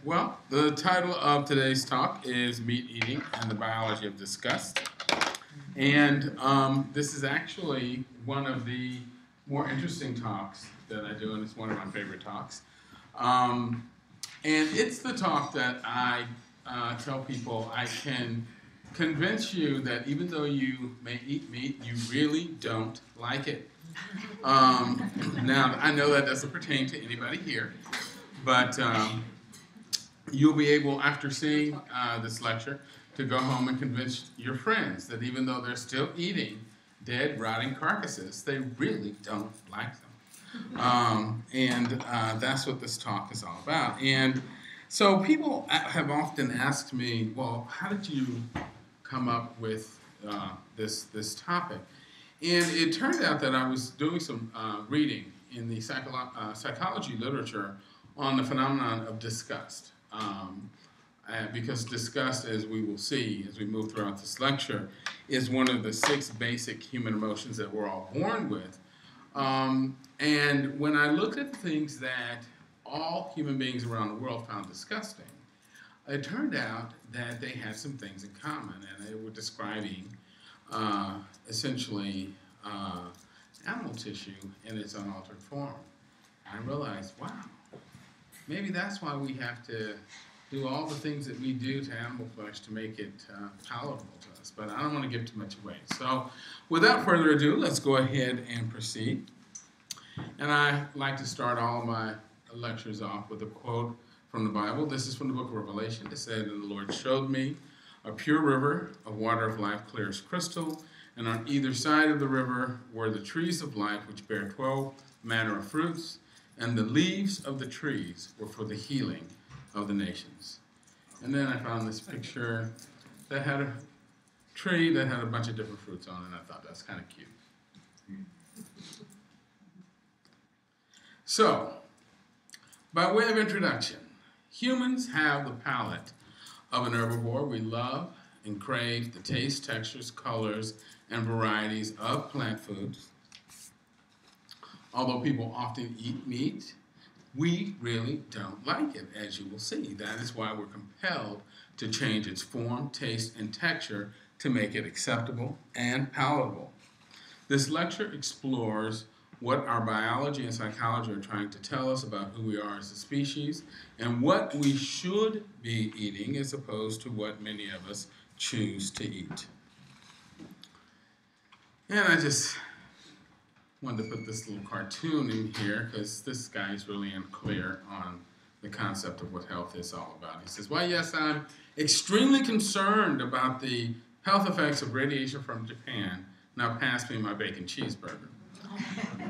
Well, the title of today's talk is Meat Eating and the Biology of Disgust. And this is actually one of the more interesting talks that I do, and it's one of my favorite talks. And it's the talk that I tell people I can convince you that even though you may eat meat, you really don't like it. Now, I know that doesn't pertain to anybody here, but you'll be able, after seeing this lecture, to go home and convince your friends that even though they're still eating dead, rotting carcasses, they really don't like them. That's what this talk is all about. And so people have often asked me, well, how did you come up with this topic? And it turned out that I was doing some reading in the psychology literature on the phenomenon of disgust. Because disgust, as we will see as we move throughout this lecture, is one of the 6 basic human emotions that we're all born with. And when I looked at the things that all human beings around the world found disgusting, it turned out that they had some things in common, and they were describing essentially animal tissue in its unaltered form. I realized, wow, maybe that's why we have to do all the things that we do to animal flesh to make it palatable to us. But I don't want to give too much away. So without further ado, let's go ahead and proceed. And I like to start all my lectures off with a quote from the Bible. This is from the book of Revelation. It said, "And the Lord showed me a pure river of water of life, clear as crystal, and on either side of the river were the trees of life, which bear 12 manner of fruits, and the leaves of the trees were for the healing of the nations." And then I found this picture that had a tree that had a bunch of different fruits on it, and I thought that's kind of cute. So, by way of introduction, humans have the palate of an herbivore. We love and crave the taste, textures, colors, and varieties of plant foods. Although people often eat meat, we really don't like it, as you will see. That is why we're compelled to change its form, taste, and texture to make it acceptable and palatable. This lecture explores what our biology and psychology are trying to tell us about who we are as a species and what we should be eating as opposed to what many of us choose to eat. And I just wanted to put this little cartoon in here because this guy is really unclear on the concept of what health is all about. He says, "Well, yes, I'm extremely concerned about the health effects of radiation from Japan. Now pass me my bacon cheeseburger."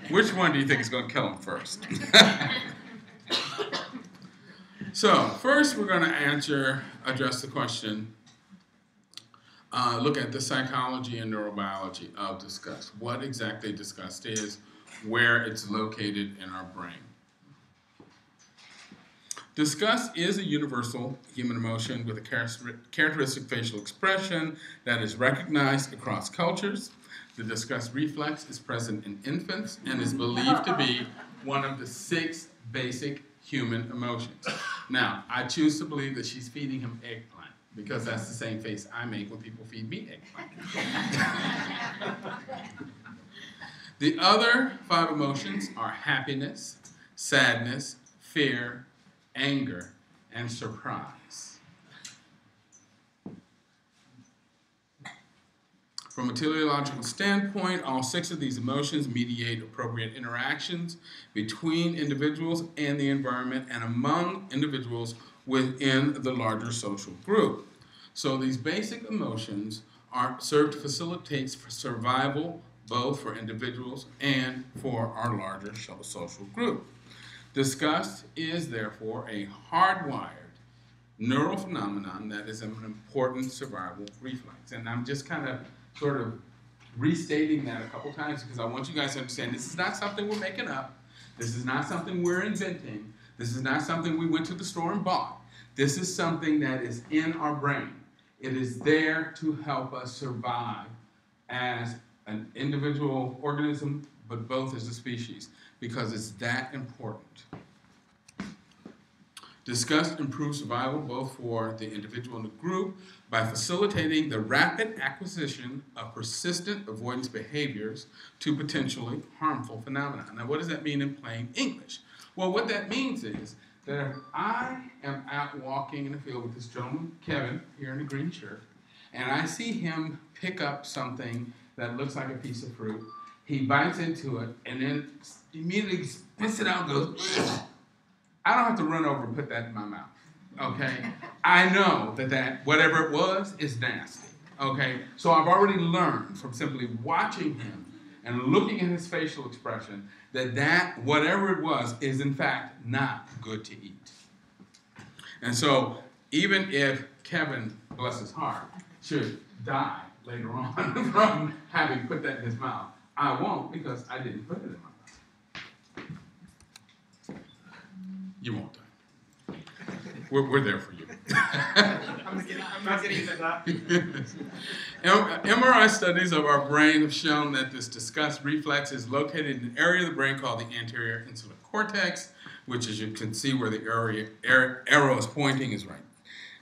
Which one do you think is going to kill him first? So first we're going to address the question, look at the psychology and neurobiology of disgust. What exactly disgust is, where it's located in our brain. Disgust is a universal human emotion with a characteristic facial expression that is recognized across cultures. The disgust reflex is present in infants and is believed to be one of the 6 basic human emotions. Now, I choose to believe that she's feeding him eggplant because that's the same face I make when people feed me eggplant. The other 5 emotions are happiness, sadness, fear, anger, and surprise. From a teleological standpoint, all 6 of these emotions mediate appropriate interactions between individuals and the environment and among individuals within the larger social group. So these basic emotions serve to facilitate survival both for individuals and for our larger social group. Disgust is therefore a hardwired neural phenomenon that is an important survival reflex. And I'm just kind of sort of restating that a couple times because I want you guys to understand this is not something we're making up. This is not something we're inventing. This is not something we went to the store and bought. This is something that is in our brain. It is there to help us survive as an individual organism, but both as a species, because it's that important. Disgust improves survival both for the individual and the group by facilitating the rapid acquisition of persistent avoidance behaviors to potentially harmful phenomena. Now, what does that mean in plain English? Well, what that means is that if I am out walking in the field with this gentleman, Kevin, here in the green shirt, and I see him pick up something that looks like a piece of fruit, he bites into it, and then immediately spits it out and goes, ugh. I don't have to run over and put that in my mouth, okay? I know that whatever it was, is nasty, okay? So I've already learned from simply watching him and looking at his facial expression that whatever it was, is in fact not good to eat. And so even if Kevin, bless his heart, should die later on from having put that in his mouth, I won't, because I didn't put it in my mouth. You won't die. We're there for you. I'm not getting into that. MRI studies of our brain have shown that this disgust reflex is located in an area of the brain called the anterior insular cortex, which, as you can see where the arrow is pointing, is right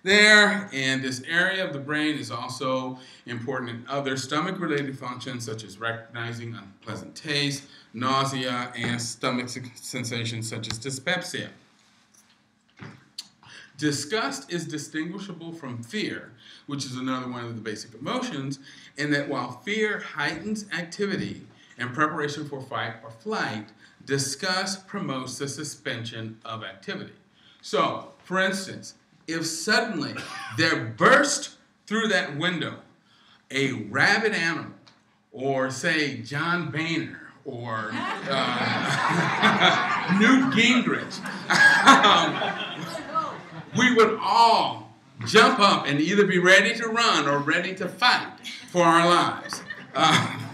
there. And this area of the brain is also important in other stomach-related functions, such as recognizing unpleasant taste, nausea, and stomach sensations such as dyspepsia. Disgust is distinguishable from fear, which is another one of the basic emotions, in that while fear heightens activity in preparation for fight or flight, disgust promotes the suspension of activity. So, for instance, if suddenly there burst through that window a rabid animal, or say John Boehner, or Newt Gingrich, we would all jump up and either be ready to run or ready to fight for our lives.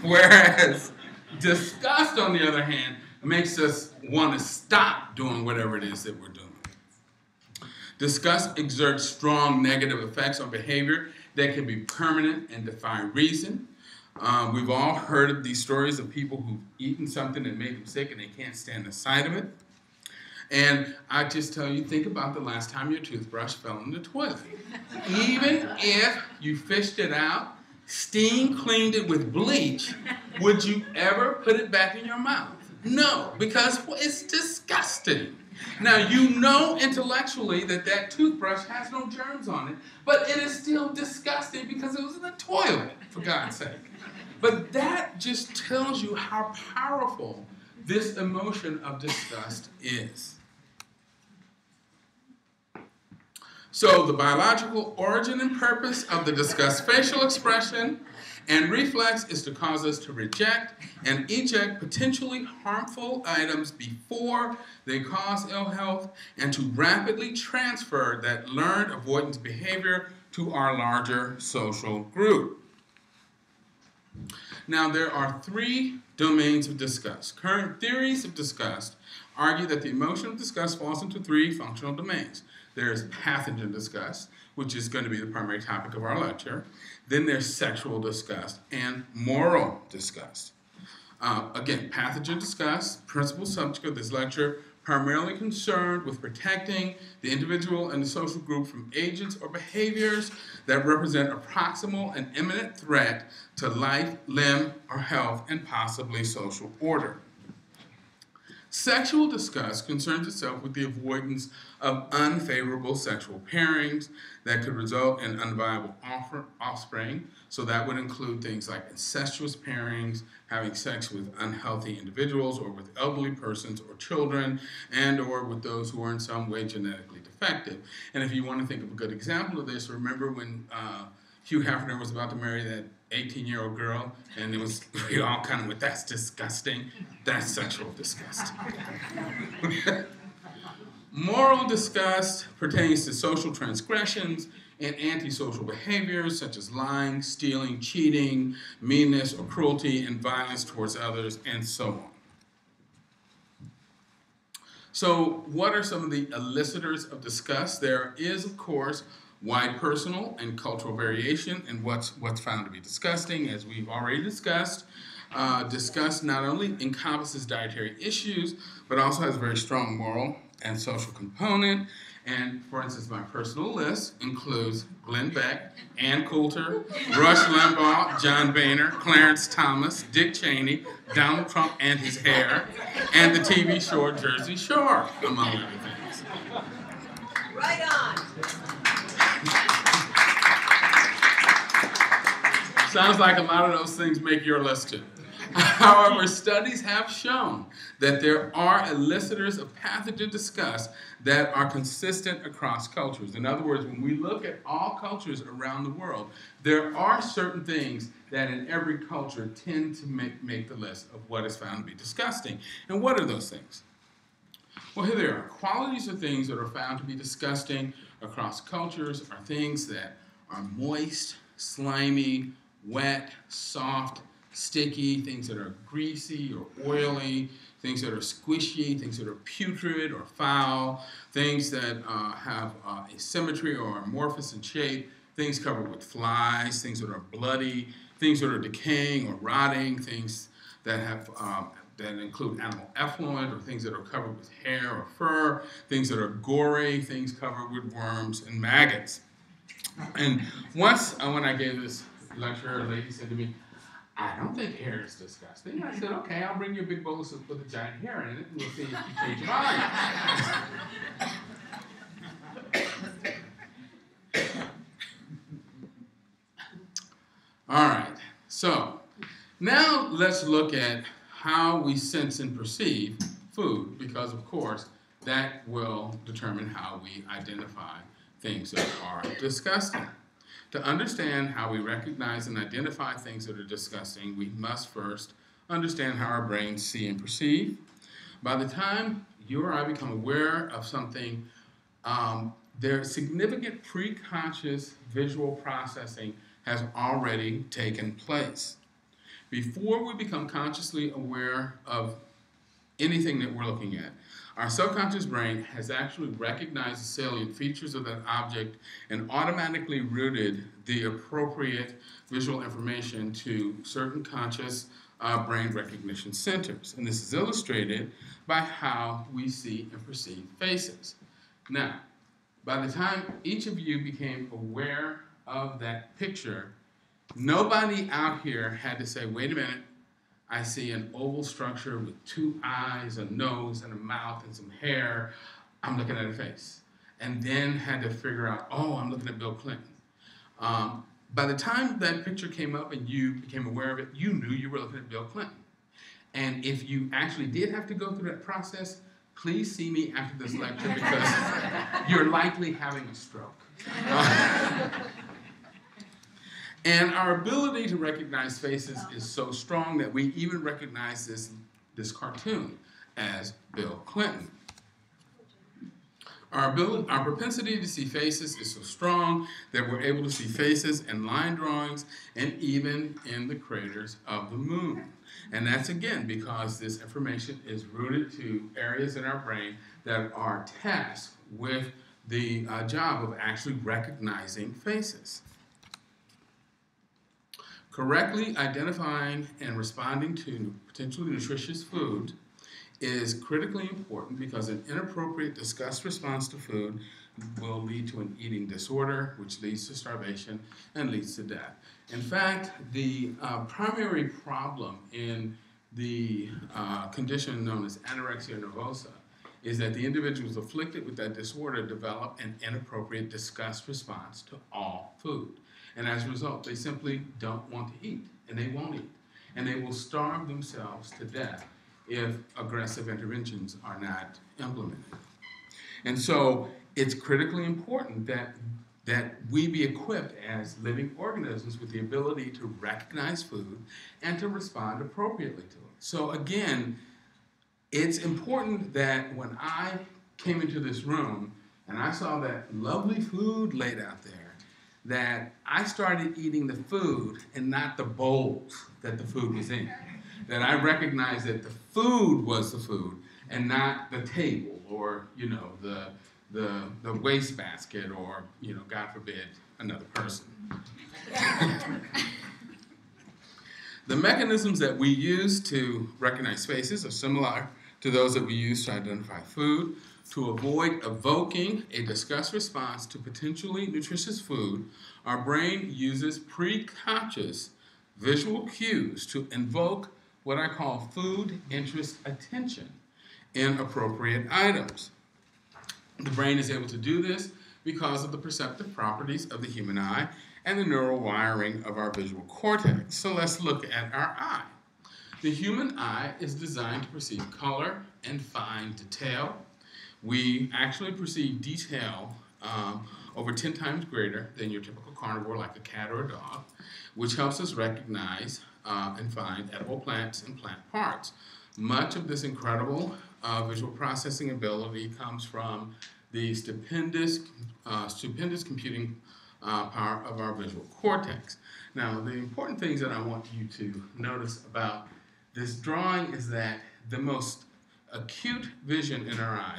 Whereas disgust, on the other hand, makes us want to stop doing whatever it is that we're doing. Disgust exerts strong negative effects on behavior that can be permanent and defy reason. We've all heard of these stories of people who've eaten something that made them sick and they can't stand the sight of it. And I just tell you, think about the last time your toothbrush fell in the toilet. Even if you fished it out, steam cleaned it with bleach, would you ever put it back in your mouth? No, because it's disgusting. Now, you know intellectually that toothbrush has no germs on it, but it is still disgusting because it was in the toilet, for God's sake. But that just tells you how powerful this emotion of disgust is. So the biological origin and purpose of the disgust facial expression and reflex is to cause us to reject and eject potentially harmful items before they cause ill health, and to rapidly transfer that learned avoidance behavior to our larger social group. Now, there are 3 domains of disgust. Current theories of disgust argue that the emotion of disgust falls into 3 functional domains. There's pathogen disgust, which is going to be the primary topic of our lecture. Then there's sexual disgust and moral disgust. Again, pathogen disgust, principal subject of this lecture, primarily concerned with protecting the individual and the social group from agents or behaviors that represent a proximal and imminent threat to life, limb, or health, and possibly social order. Sexual disgust concerns itself with the avoidance of unfavorable sexual pairings that could result in unviable offspring. So that would include things like incestuous pairings, having sex with unhealthy individuals or with elderly persons or children, and or with those who are in some way genetically defective. And if you want to think of a good example of this, remember when Hugh Hefner was about to marry that 18-year-old girl, and it was, we all kind of went, that's disgusting. That's sexual disgust. Moral disgust pertains to social transgressions and antisocial behaviors such as lying, stealing, cheating, meanness or cruelty, and violence towards others, and so on. So what are some of the elicitors of disgust? There is, of course, wide personal and cultural variation in what's found to be disgusting, as we've already discussed. Disgust not only encompasses dietary issues, but also has a very strong moral and social component. And for instance, my personal list includes Glenn Beck, Ann Coulter, Rush Limbaugh, John Boehner, Clarence Thomas, Dick Cheney, Donald Trump and his hair, and the TV show Jersey Shore, among other things. Right on. Sounds like a lot of those things make your list too. However, studies have shown that there are elicitors of pathogen disgust that are consistent across cultures. In other words, when we look at all cultures around the world, there are certain things that in every culture tend to make the list of what is found to be disgusting. And what are those things? Well, here they are. Qualities of things that are found to be disgusting across cultures are things that are moist, slimy, wet, soft, sticky, things that are greasy or oily, things that are squishy, things that are putrid or foul, things that have asymmetry or are amorphous in shape, things covered with flies, things that are bloody, things that are decaying or rotting, things that have that include animal effluent, or things that are covered with hair or fur, things that are gory, things covered with worms and maggots. And once, when I gave this lecture, a lady said to me, "I don't think hair is disgusting." I said, "Okay, I'll bring you a big bowl of soup with a giant hair in it, and we'll see if you change your mind." All right, so now let's look at how we sense and perceive food, because of course that will determine how we identify things that are disgusting. To understand how we recognize and identify things that are disgusting, we must first understand how our brains see and perceive. By the time you or I become aware of something, their significant preconscious visual processing has already taken place. Before we become consciously aware of anything that we're looking at, our subconscious brain has actually recognized the salient features of that object and automatically routed the appropriate visual information to certain conscious brain recognition centers. And this is illustrated by how we see and perceive faces. Now, by the time each of you became aware of that picture, nobody out here had to say, "Wait a minute, I see an oval structure with two eyes, a nose, and a mouth, and some hair. I'm looking at a face." And then had to figure out, "Oh, I'm looking at Bill Clinton." By the time that picture came up and you became aware of it, you knew you were looking at Bill Clinton. And if you actually did have to go through that process, please see me after this lecture, because you're likely having a stroke. And our ability to recognize faces is so strong that we even recognize this cartoon as Bill Clinton. Our propensity to see faces is so strong that we're able to see faces in line drawings and even in the craters of the moon. And that's again because this information is rooted to areas in our brain that are tasked with the job of actually recognizing faces. Correctly identifying and responding to potentially nutritious food is critically important, because an inappropriate disgust response to food will lead to an eating disorder, which leads to starvation and leads to death. In fact, the primary problem in the condition known as anorexia nervosa is that the individuals afflicted with that disorder develop an inappropriate disgust response to all food. And as a result, they simply don't want to eat, and they won't eat. And they will starve themselves to death if aggressive interventions are not implemented. And so it's critically important that we be equipped as living organisms with the ability to recognize food and to respond appropriately to it. So again, it's important that when I came into this room and I saw that lovely food laid out there, that I started eating the food and not the bowls that the food was in. That I recognized that the food was the food and not the table or, the wastebasket or, God forbid, another person. The mechanisms that we use to recognize faces are similar to those that we use to identify food. To avoid evoking a disgust response to potentially nutritious food, our brain uses preconscious visual cues to invoke what I call food interest attention in appropriate items. The brain is able to do this because of the perceptive properties of the human eye and the neural wiring of our visual cortex. So let's look at our eye. The human eye is designed to perceive color and fine detail. We actually perceive detail over 10 times greater than your typical carnivore like a cat or a dog, which helps us recognize and find edible plants and plant parts. Much of this incredible visual processing ability comes from the stupendous computing power of our visual cortex. Now, the important things that I want you to notice about this drawing is that the most acute vision in our eye,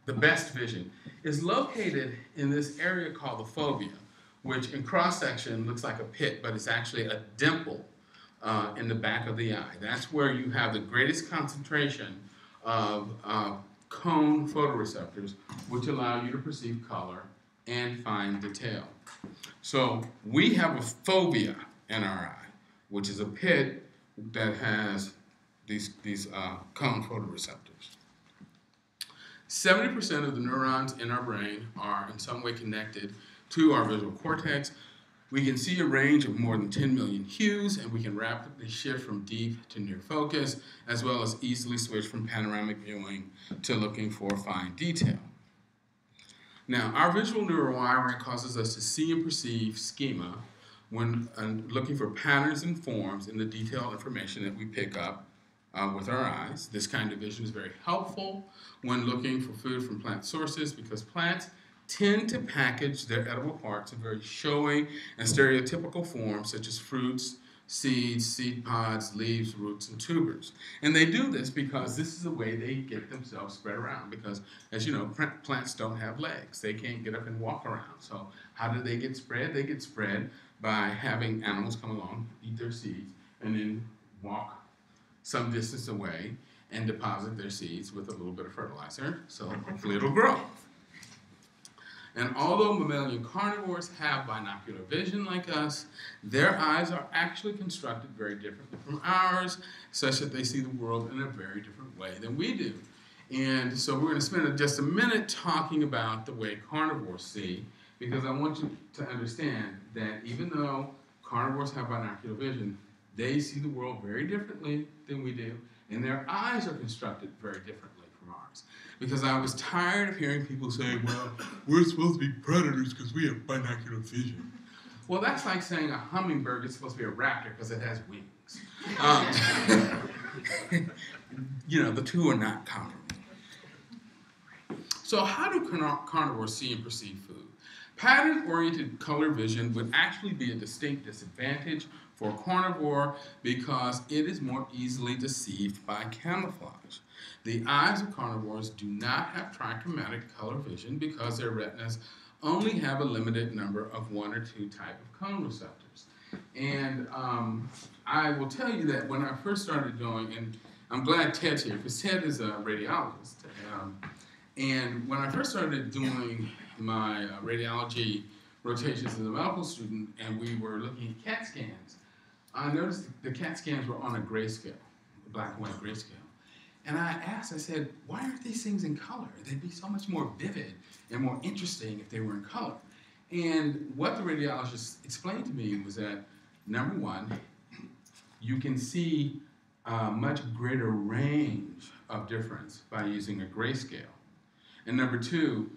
the best vision, is located in this area called the fovea, which in cross-section looks like a pit, but it's actually a dimple in the back of the eye. That's where you have the greatest concentration of cone photoreceptors, which allow you to perceive color and fine detail. So we have a fovea in our eye, which is a pit that has these cone photoreceptors. 70% of the neurons in our brain are in some way connected to our visual cortex. We can see a range of more than 10 million hues, and we can rapidly shift from deep to near focus, as well as easily switch from panoramic viewing to looking for fine detail. Now, our visual neural wiring causes us to see and perceive schema when looking for patterns and forms in the detailed information that we pick up with our eyes. This kind of vision is very helpful when looking for food from plant sources because plants tend to package their edible parts in very showy and stereotypical forms such as fruits, seeds, seed pods, leaves, roots, and tubers. And they do this because this is the way they get themselves spread around because, as you know, plants don't have legs. They can't get up and walk around. So how do they get spread? They get spread by having animals come along, eat their seeds, and then walk some distance away and deposit their seeds with a little bit of fertilizer, so hopefully it'll grow. And although mammalian carnivores have binocular vision like us, their eyes are actually constructed very differently from ours, such that they see the world in a very different way than we do. And so we're going to spend just a minute talking about the way carnivores see, because I want you to understand that even though carnivores have binocular vision, they see the world very differently than we do, and their eyes are constructed very differently from ours. Because I was tired of hearing people say, well, we're supposed to be predators because we have binocular vision. Well, that's like saying a hummingbird is supposed to be a raptor because it has wings. You know, the two are not comparable. So how do carnivores see and perceive food? Pattern-oriented color vision would actually be a distinct disadvantage for a carnivore because it is more easily deceived by camouflage. The eyes of carnivores do not have trichromatic color vision because their retinas only have a limited number of one or two type of cone receptors. And I will tell you that when I first started doing, and I'm glad Ted's here because Ted is a radiologist. And when I first started doing my radiology rotations as a medical student and we were looking at CAT scans, I noticed the CAT scans were on a grayscale, a black and white grayscale. And I asked, I said, why aren't these things in color? They'd be so much more vivid and more interesting if they were in color. And what the radiologist explained to me was that, number one, you can see a much greater range of difference by using a grayscale. And number two,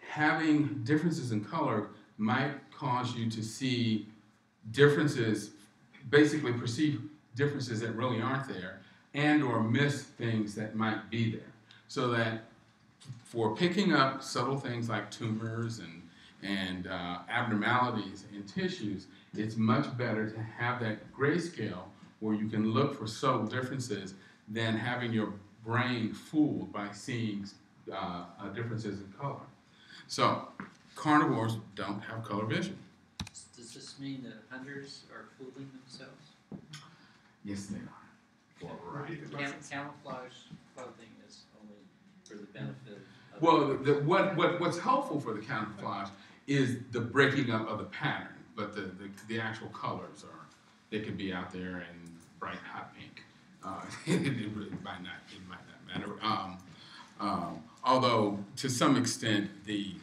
having differences in color might cause you to see differences, basically perceive differences that really aren't there, and or miss things that might be there. So that for picking up subtle things like tumors and abnormalities in tissues, it's much better to have that grayscale where you can look for subtle differences than having your brain fooled by seeing differences in color. So carnivores don't have color vision. Does this mean that hunters are fooling themselves? Yes, they are. for a variety of reasons. Camouflage clothing is only for the benefit of... Well, what's helpful for the camouflage is the breaking up of the pattern, but the actual colors they could be out there in bright hot pink. It might not matter. Although to some extent the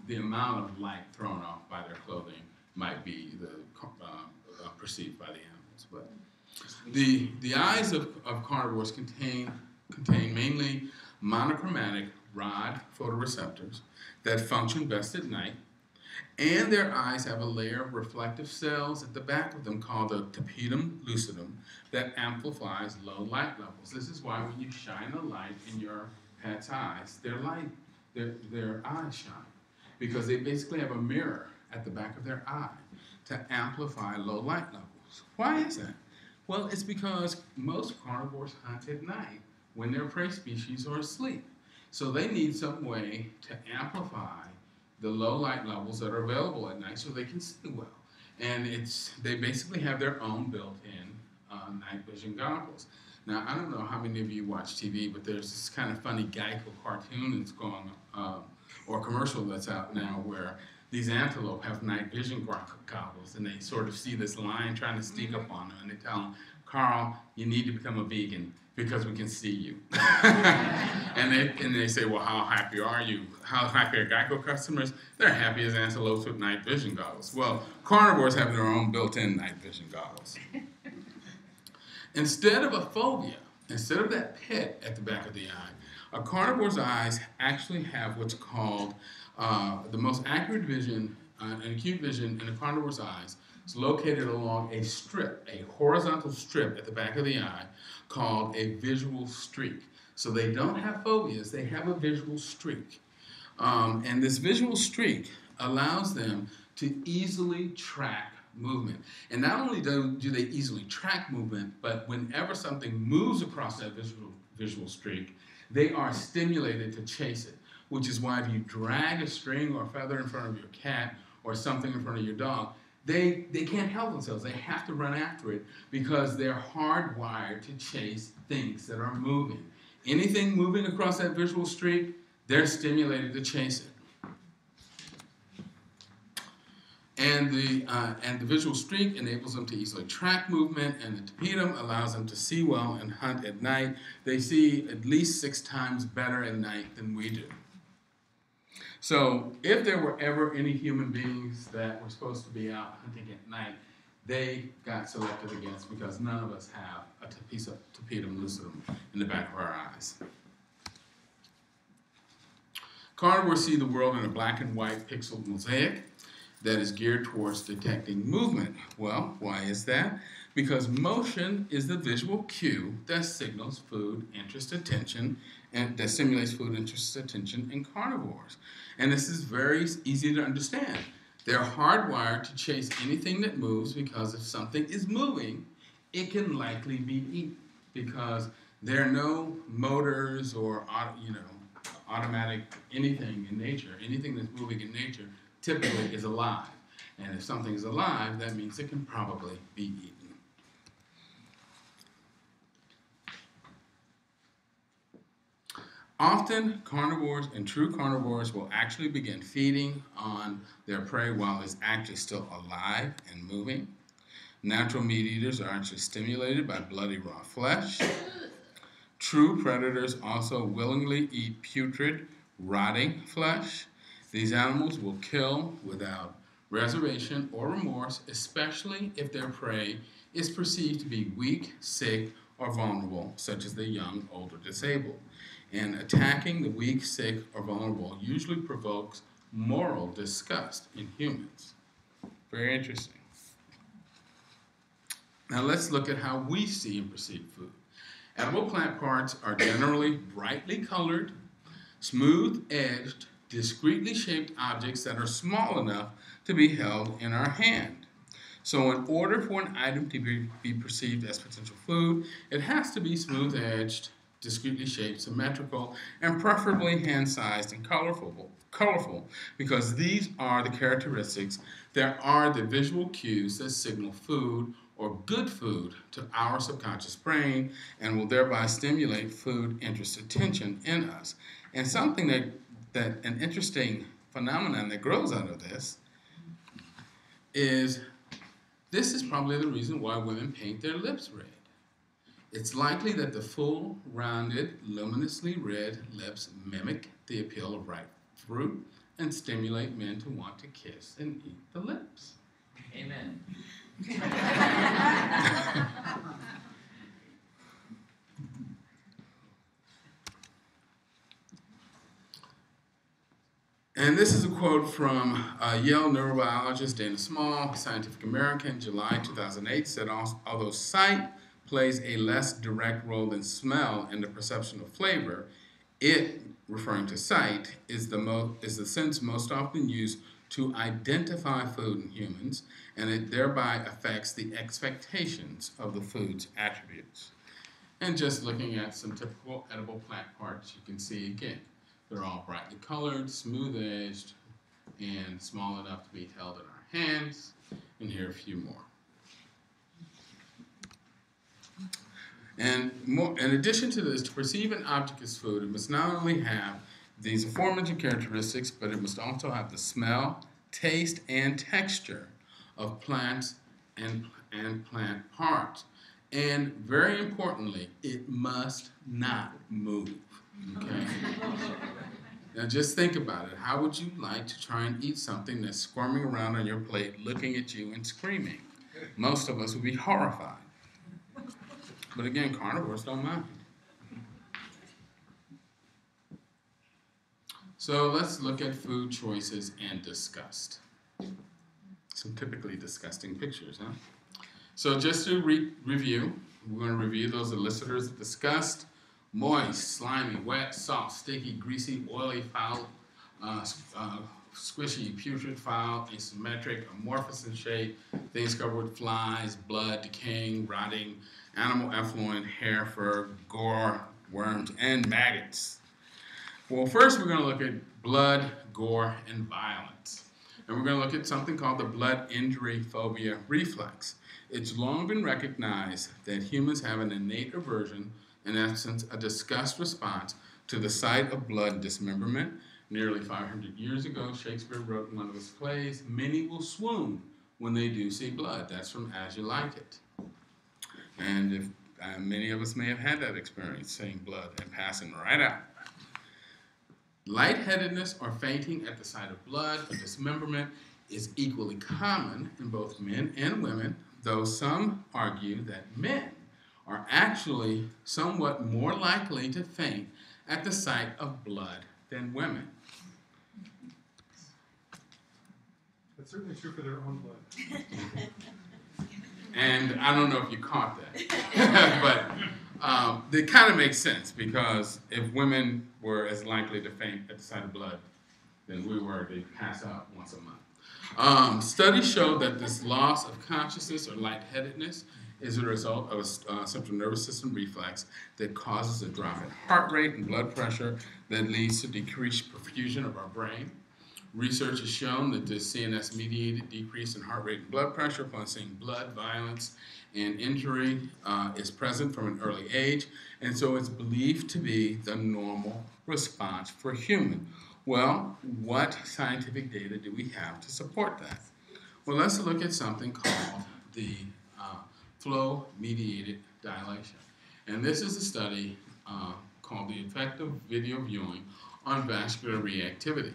amount of light thrown off by their clothing might be perceived by the animals. But the eyes of carnivores contain mainly monochromatic rod photoreceptors that function best at night, and their eyes have a layer of reflective cells at the back of them called the tapetum lucidum that amplifies low light levels. This is why when you shine a light in your pet's eyes, their eyes shine, because they basically have a mirror at the back of their eye to amplify low light levels. Why is that? Well, it's because most carnivores hunt at night when their prey species are asleep. So they need some way to amplify the low light levels that are available at night so they can see well. And they basically have their own built-in night vision goggles. Now, I don't know how many of you watch TV, but there's this kind of funny Geico cartoon that's going or commercial that's out now where these antelope have night vision goggles, and they sort of see this lion trying to sneak up on them, and they tell him, "Carl, you need to become a vegan because we can see you." and they say, "Well, how happy are you? How happy are Geico customers?" They're happy as antelopes with night vision goggles. Well, carnivores have their own built-in night vision goggles. Instead of a fovea, instead of that pit at the back of the eye, a carnivore's eyes actually have what's called the most accurate vision and acute vision in a carnivore's eyes. It's located along a strip, a horizontal strip at the back of the eye called a visual streak. So they don't have foveas, they have a visual streak. And this visual streak allows them to easily track movement. And not only do they easily track movement, but whenever something moves across that visual streak, they are stimulated to chase it, which is why if you drag a string or a feather in front of your cat or something in front of your dog, they can't help themselves. They have to run after it because they're hardwired to chase things that are moving. Anything moving across that visual streak, they're stimulated to chase it. And the visual streak enables them to easily track movement, and the tapetum allows them to see well and hunt at night. They see at least 6 times better at night than we do. So if there were ever any human beings that were supposed to be out hunting at night, they got selected against because none of us have a piece of tapetum lucidum in the back of our eyes. Carnivores see the world in a black and white pixel mosaic that is geared towards detecting movement. Well, why is that? Because motion is the visual cue that signals food, interest, attention, and that stimulates food, interest, attention in carnivores. And this is very easy to understand. They're hardwired to chase anything that moves because if something is moving, it can likely be eaten because there are no motors or automatic anything in nature. Anything that's moving in nature typically is alive. And if something is alive, that means it can probably be eaten. Often, carnivores and true carnivores will actually begin feeding on their prey while it's actually still alive and moving. Natural meat eaters are actually stimulated by bloody raw flesh. True predators also willingly eat putrid, rotting flesh. These animals will kill without reservation or remorse, especially if their prey is perceived to be weak, sick, or vulnerable, such as the young, old, or disabled. And attacking the weak, sick, or vulnerable usually provokes moral disgust in humans. Very interesting. Now let's look at how we see and perceive food. Edible plant parts are generally brightly colored, smooth-edged, discretely shaped objects that are small enough to be held in our hand. So in order for an item to be perceived as potential food, it has to be smooth-edged, discretely shaped, symmetrical, and preferably hand-sized and colorful, because these are the characteristics that are the visual cues that signal food or good food to our subconscious brain and will thereby stimulate food interest attention in us. And something that an interesting phenomenon that grows out of this is probably the reason why women paint their lips red. It's likely that the full, rounded, luminously red lips mimic the appeal of ripe fruit and stimulate men to want to kiss and eat the lips. Amen. And this is a quote from Yale neurobiologist Dana Small, Scientific American, July 2008, said, although sight plays a less direct role than smell in the perception of flavor, it, referring to sight, is the sense most often used to identify food in humans, and it thereby affects the expectations of the food's attributes. And just looking at some typical edible plant parts, you can see again, they're all brightly colored, smooth-edged, and small enough to be held in our hands. And here are a few more. And in addition to this, to perceive an object as food, it must not only have these aforementioned characteristics, but it must also have the smell, taste, and texture of plants and plant parts. And very importantly, it must not move. Okay? Now just think about it. How would you like to try and eat something that's squirming around on your plate, looking at you and screaming? Most of us would be horrified. But again, carnivores don't mind. So let's look at food choices and disgust. Some typically disgusting pictures, huh? So just to review, we're going to review those elicitors of disgust: moist, slimy, wet, soft, sticky, greasy, oily, foul, squishy, putrid, foul, asymmetric, amorphous in shape, things covered with flies, blood, decaying, rotting, animal effluent, hair, fur, gore, worms, and maggots. Well, first we're going to look at blood, gore, and violence. And we're going to look at something called the blood injury phobia reflex. It's long been recognized that humans have an innate aversion, in essence, a disgust response to the sight of blood dismemberment. Nearly 500 years ago, Shakespeare wrote in one of his plays, "Many will swoon when they do see blood." That's from As You Like It. And if many of us may have had that experience, seeing blood and passing right out. Lightheadedness or fainting at the sight of blood or dismemberment is equally common in both men and women, though some argue that men are actually somewhat more likely to faint at the sight of blood than women. That's certainly true for their own blood. And I don't know if you caught that, but it kind of makes sense, because if women were as likely to faint at the sight of blood than we were to pass out once a month. Studies show that this loss of consciousness or lightheadedness is a result of a central nervous system reflex that causes a drop in heart rate and blood pressure that leads to decreased perfusion of our brain. Research has shown that this CNS-mediated decrease in heart rate and blood pressure upon seeing blood, violence, and injury is present from an early age, and so it's believed to be the normal response for human. Well, what scientific data do we have to support that? Well, let's look at something called the flow-mediated dilation. And this is a study called the effect of video viewing on vascular reactivity.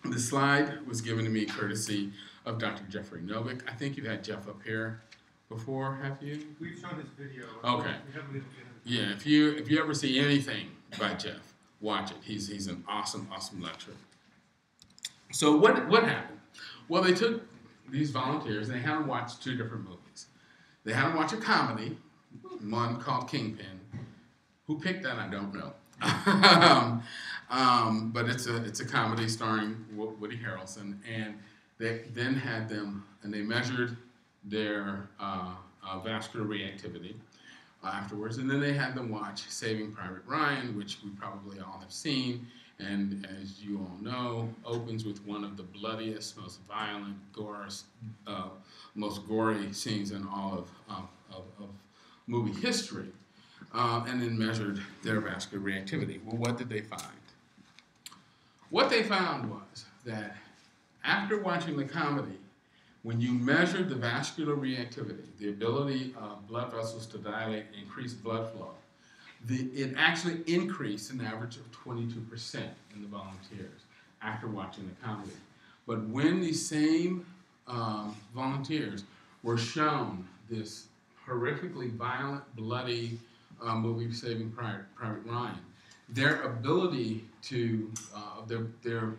The slide was given to me courtesy of Dr. Jeffrey Novick. I think you've had Jeff up here before, have you? We've shown his video. Okay. We haven't been able to get him. Yeah, if you ever see anything by Jeff, watch it. He's an awesome lecturer. So what happened? Well, they took these volunteers and they had them watch two different movies. They had them watch a comedy, one called Kingpin. Who picked that, I don't know. But it's a comedy starring Woody Harrelson, and they then had them, and they measured their vascular reactivity afterwards, and then they had them watch Saving Private Ryan, which we probably all have seen, and as you all know, opens with one of the bloodiest, most violent, most gory scenes in all of movie history, and then measured their vascular reactivity. Well, what did they find? What they found was that after watching the comedy, when you measured the vascular reactivity, the ability of blood vessels to dilate and increase blood flow, it actually increased an average of 22% in the volunteers after watching the comedy. But when these same volunteers were shown this horrifically violent, bloody movie Saving Private Ryan, their ability to, their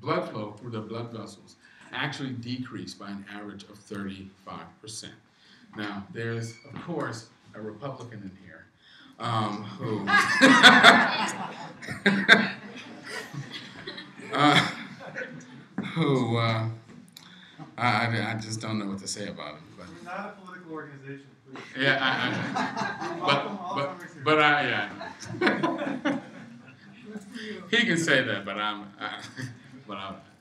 blood flow through their blood vessels actually decreased by an average of 35%. Now, there's, of course, a Republican in here who I just don't know what to say about him. But We're not a political organization, please. yeah, Welcome, but yeah. He can say that, but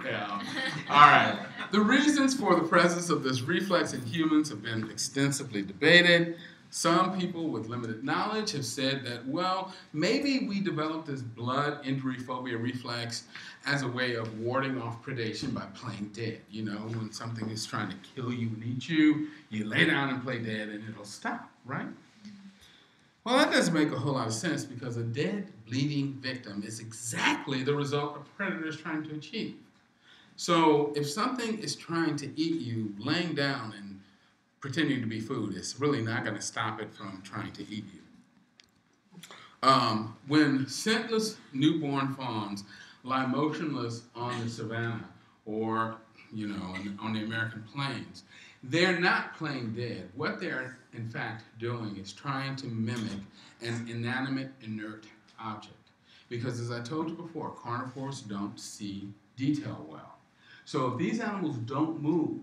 yeah. All right. The reasons for the presence of this reflex in humans have been extensively debated. Some people with limited knowledge have said that, well, maybe we developed this blood injury phobia reflex as a way of warding off predation by playing dead. You know, when something is trying to kill you and eat you, you lay down and play dead and it'll stop, right? Well, that doesn't make a whole lot of sense because a dead, bleeding victim is exactly the result a predator is trying to achieve. So if something is trying to eat you, laying down and pretending to be food is really not going to stop it from trying to eat you. When scentless newborn fawns lie motionless on the savannah or, you know, on the American plains, they're not playing dead. What they're, in fact, doing is trying to mimic an inanimate, inert object. Because as I told you before, carnivores don't see detail well. So if these animals don't move,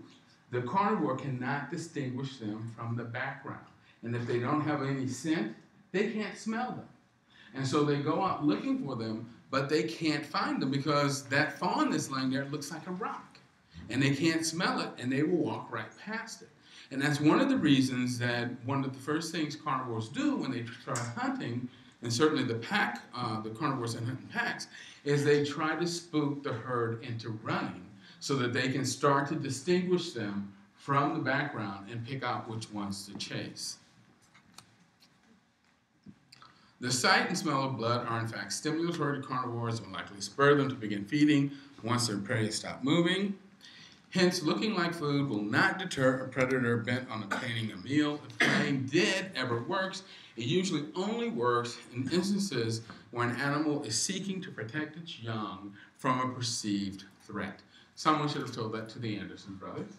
the carnivore cannot distinguish them from the background. And if they don't have any scent, they can't smell them. And so they go out looking for them, but they can't find them because that fawn that's laying there looks like a rock. And they can't smell it, and they will walk right past it. And that's one of the reasons that one of the first things carnivores do when they start hunting, and certainly the pack, the carnivores that hunt in packs, is they try to spook the herd into running so that they can start to distinguish them from the background and pick out which ones to chase. The sight and smell of blood are in fact stimulatory to carnivores and will likely spur them to begin feeding once their prey stop moving. Hence, looking like food will not deter a predator bent on obtaining a meal. If playing dead ever works, it usually only works in instances where an animal is seeking to protect its young from a perceived threat. Someone should have told that to the Anderson brothers.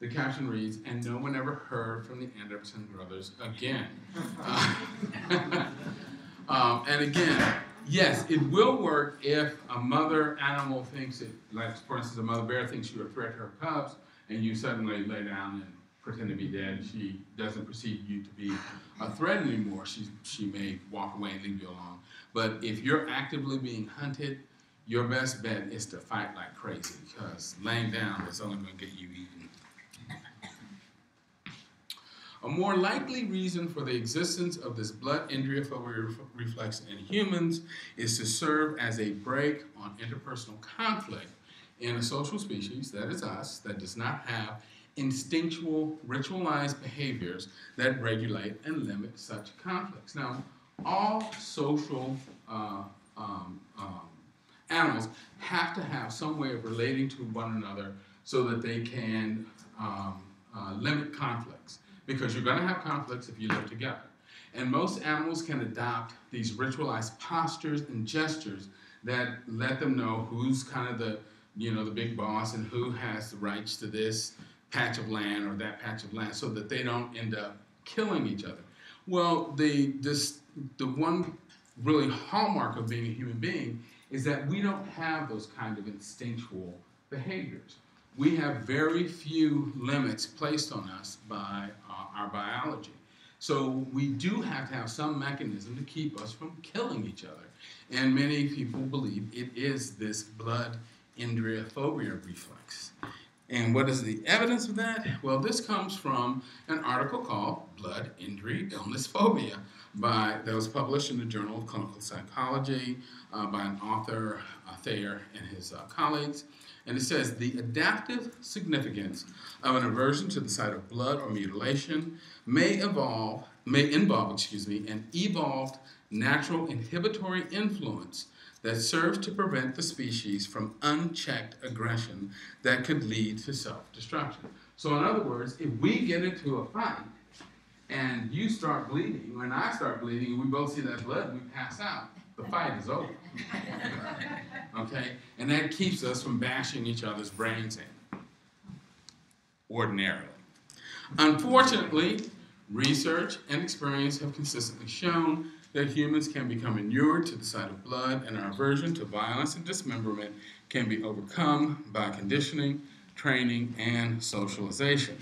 The caption reads, "And no one ever heard from the Anderson brothers again." And again, yes, it will work if a mother animal thinks it, like for instance, a mother bear thinks you're a threat to her cubs, and you suddenly lay down and pretend to be dead. She doesn't perceive you to be a threat anymore. She may walk away and leave you alone. But if you're actively being hunted, your best bet is to fight like crazy because laying down is only going to get you eaten. A more likely reason for the existence of this blood injury phobia reflex in humans is to serve as a brake on interpersonal conflict in a social species, that is us, that does not have instinctual, ritualized behaviors that regulate and limit such conflicts. Now, all social animals have to have some way of relating to one another so that they can limit conflicts. Because you're going to have conflicts if you live together. And most animals can adopt these ritualized postures and gestures that let them know who's kind of the, you know, the big boss and who has the rights to this patch of land or that patch of land so that they don't end up killing each other. Well, the one really hallmark of being a human being is that we don't have those kind of instinctual behaviors. We have very few limits placed on us by our biology. So we do have to have some mechanism to keep us from killing each other. And many people believe it is this blood indriaphobia reflex. And what is the evidence of that? Well, this comes from an article called Blood Injury Illness Phobia that was published in the Journal of Clinical Psychology by an author, Thayer, and his colleagues. And it says the adaptive significance of an aversion to the sight of blood or mutilation may involve an evolved natural inhibitory influence that serves to prevent the species from unchecked aggression that could lead to self-destruction. So in other words, if we get into a fight and you start bleeding, when I start bleeding, and we both see that blood, we pass out, the fight is over. Okay? And that keeps us from bashing each other's brains in, ordinarily. Unfortunately, research and experience have consistently shown that humans can become inured to the sight of blood, and our aversion to violence and dismemberment can be overcome by conditioning, training, and socialization.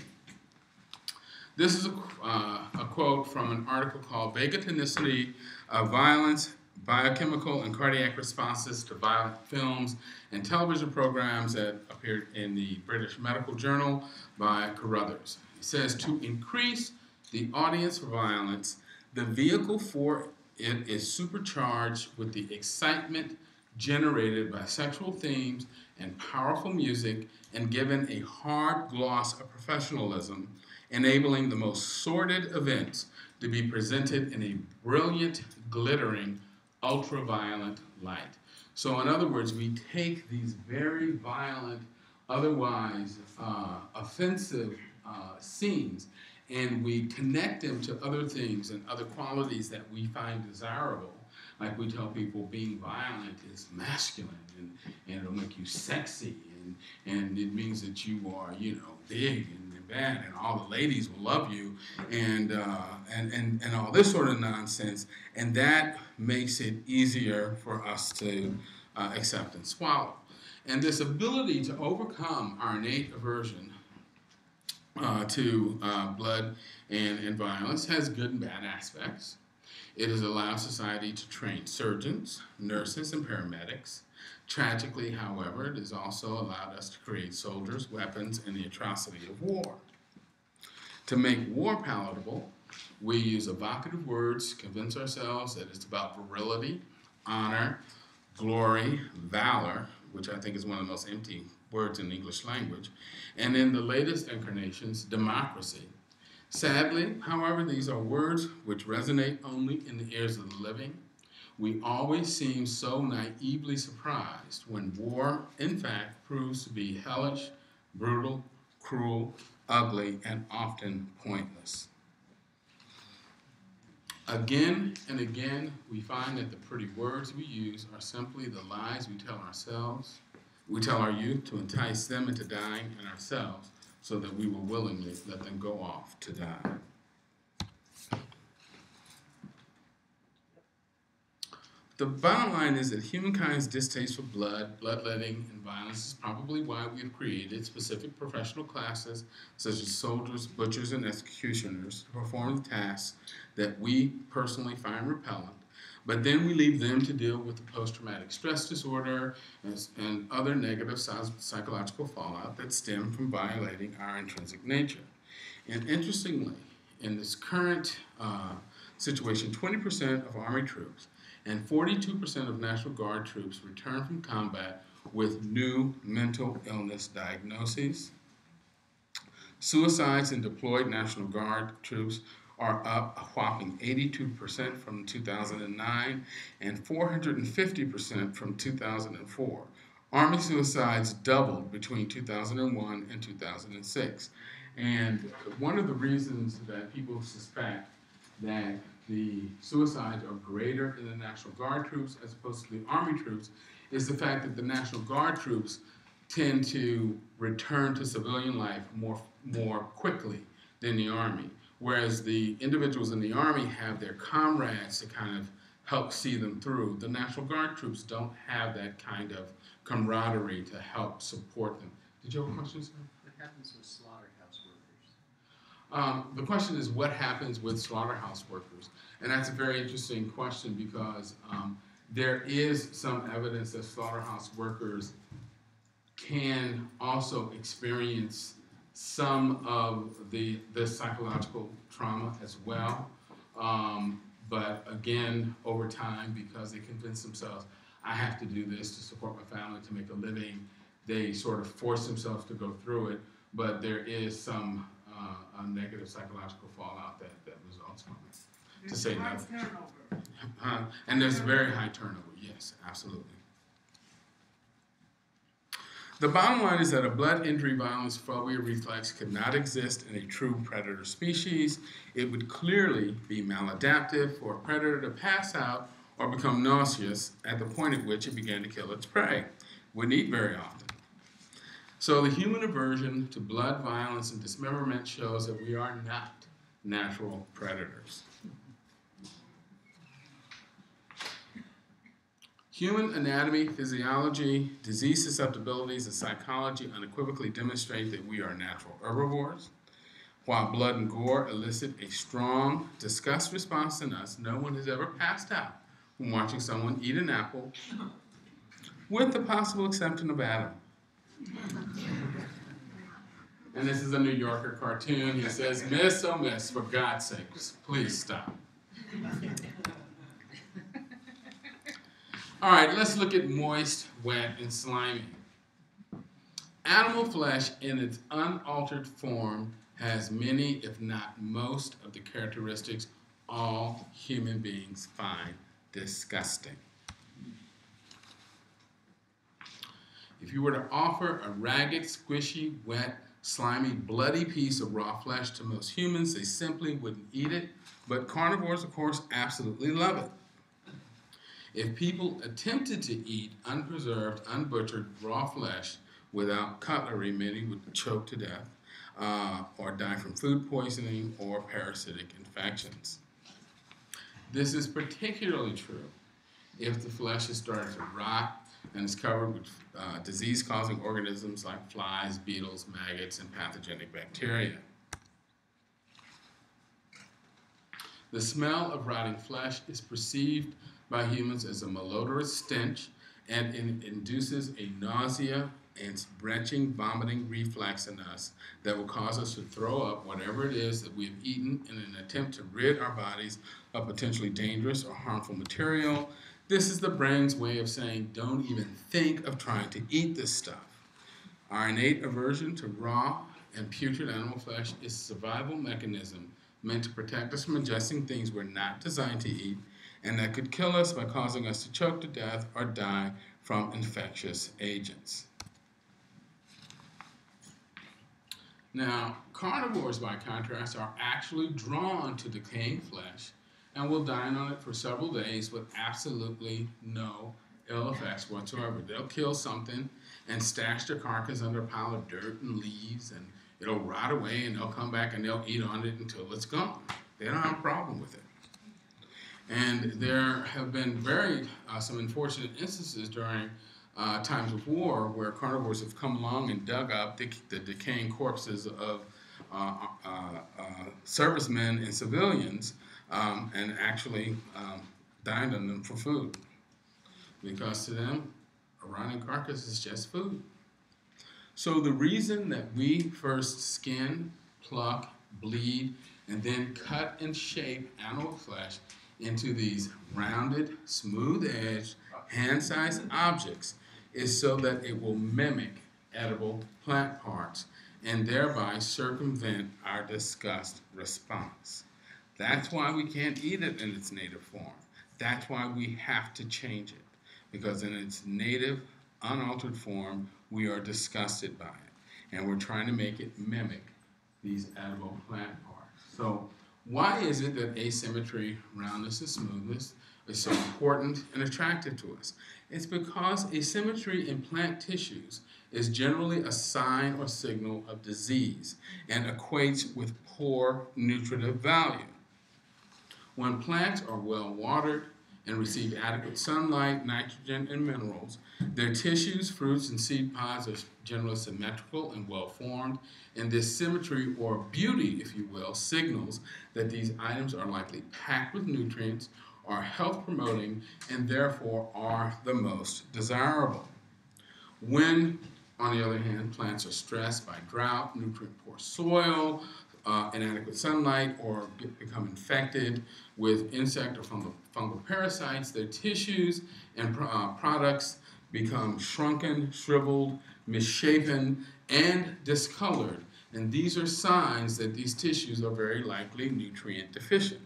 This is a quote from an article called Vegetanicity of Violence, Biochemical and Cardiac Responses to Violent Films and Television Programs that appeared in the British Medical Journal by Carruthers. It says, to increase the audience for violence, the vehicle for it is supercharged with the excitement generated by sexual themes and powerful music and given a hard gloss of professionalism, enabling the most sordid events to be presented in a brilliant, glittering, ultraviolet light. So in other words, we take these very violent, otherwise offensive scenes, and we connect them to other things and other qualities that we find desirable. Like we tell people being violent is masculine, and it'll make you sexy, and it means that you are, big and bad, and all the ladies will love you, and all this sort of nonsense, and that makes it easier for us to accept and swallow. And this ability to overcome our innate aversion to blood and violence has good and bad aspects. It has allowed society to train surgeons, nurses, and paramedics. Tragically, however, it has also allowed us to create soldiers, weapons, and the atrocity of war. To make war palatable, we use evocative words to convince ourselves that it's about virility, honor, glory, valor, which I think is one of the most empty words in the English language, and in the latest incarnations, democracy. Sadly, however, these are words which resonate only in the ears of the living. We always seem so naively surprised when war, in fact, proves to be hellish, brutal, cruel, ugly, and often pointless. Again and again, we find that the pretty words we use are simply the lies we tell ourselves. We tell our youth to entice them into dying and ourselves so that we will willingly let them go off to die. The bottom line is that humankind's distaste for blood, bloodletting, and violence is probably why we have created specific professional classes such as soldiers, butchers, and executioners to perform the tasks that we personally find repellent, but then we leave them to deal with the post-traumatic stress disorder and other negative psychological fallout that stem from violating our intrinsic nature. And interestingly, in this current situation, 20% of Army troops and 42% of National Guard troops return from combat with new mental illness diagnoses. Suicides in deployed National Guard troops are up a whopping 82% from 2009 and 450% from 2004. Army suicides doubled between 2001 and 2006. And one of the reasons that people suspect that the suicides are greater in the National Guard troops as opposed to the Army troops is the fact that the National Guard troops tend to return to civilian life more quickly than the Army, whereas the individuals in the Army have their comrades to kind of help see them through. The National Guard troops don't have that kind of camaraderie to help support them. Did you have a question, sir? What happens with slaughterhouse workers? The question is what happens with slaughterhouse workers? And that's a very interesting question because there is some evidence that slaughterhouse workers can also experience some of the psychological trauma as well. But again, over time, because they convince themselves, I have to do this to support my family, to make a living, they sort of force themselves to go through it. But there is some a negative psychological fallout that results from it, to say nothing. And there's very high turnover, yes, absolutely. The bottom line is that a blood injury violence phobia reflex could not exist in a true predator species. It would clearly be maladaptive for a predator to pass out or become nauseous at the point at which it began to kill its prey. Wouldn't eat very often. So the human aversion to blood violence and dismemberment shows that we are not natural predators. Human anatomy, physiology, disease susceptibilities, and psychology unequivocally demonstrate that we are natural herbivores. While blood and gore elicit a strong disgust response in us, no one has ever passed out from watching someone eat an apple, with the possible exception of Adam. And this is a New Yorker cartoon. He says, "Miss, oh miss, for God's sakes, please stop." All right, let's look at moist, wet, and slimy. Animal flesh in its unaltered form has many, if not most, of the characteristics all human beings find disgusting. If you were to offer a ragged, squishy, wet, slimy, bloody piece of raw flesh to most humans, they simply wouldn't eat it, but carnivores, of course, absolutely love it. If people attempted to eat unpreserved, unbutchered, raw flesh without cutlery, many would choke to death or die from food poisoning or parasitic infections. This is particularly true if the flesh has started to rot and is covered with disease-causing organisms like flies, beetles, maggots, and pathogenic bacteria. The smell of rotting flesh is perceived by humans as a malodorous stench, and it induces a nausea and retching, vomiting reflex in us that will cause us to throw up whatever it is that we have eaten in an attempt to rid our bodies of potentially dangerous or harmful material. This is the brain's way of saying, don't even think of trying to eat this stuff. Our innate aversion to raw and putrid animal flesh is a survival mechanism meant to protect us from ingesting things we're not designed to eat and that could kill us by causing us to choke to death or die from infectious agents. Now, carnivores, by contrast, are actually drawn to decaying flesh and will dine on it for several days with absolutely no ill effects whatsoever. They'll kill something and stash their carcass under a pile of dirt and leaves, and it'll rot away, and they'll come back and they'll eat on it until it's gone. They don't have a problem with it. And there have been some unfortunate instances during times of war where carnivores have come along and dug up the decaying corpses of servicemen and civilians and actually dined on them for food. Because to them, a rotting carcass is just food. So the reason that we first skin, pluck, bleed, and then cut and shape animal flesh into these rounded, smooth-edged, hand-sized objects is so that it will mimic edible plant parts and thereby circumvent our disgust response. That's why we can't eat it in its native form. That's why we have to change it, because in its native, unaltered form, we are disgusted by it, and we're trying to make it mimic these edible plant parts. So why is it that asymmetry, roundness, and smoothness is so important and attractive to us? It's because asymmetry in plant tissues is generally a sign or signal of disease and equates with poor nutritive value. When plants are well watered and receive adequate sunlight, nitrogen, and minerals, their tissues, fruits, and seed pods are generally symmetrical and well formed, and this symmetry, or beauty, if you will, signals that these items are likely packed with nutrients, are health promoting and therefore are the most desirable. When, on the other hand, plants are stressed by drought, nutrient-poor soil, inadequate sunlight, or become infected with insect or fungal parasites, their tissues and products become shrunken, shriveled, misshapen, and discolored. And these are signs that these tissues are very likely nutrient deficient.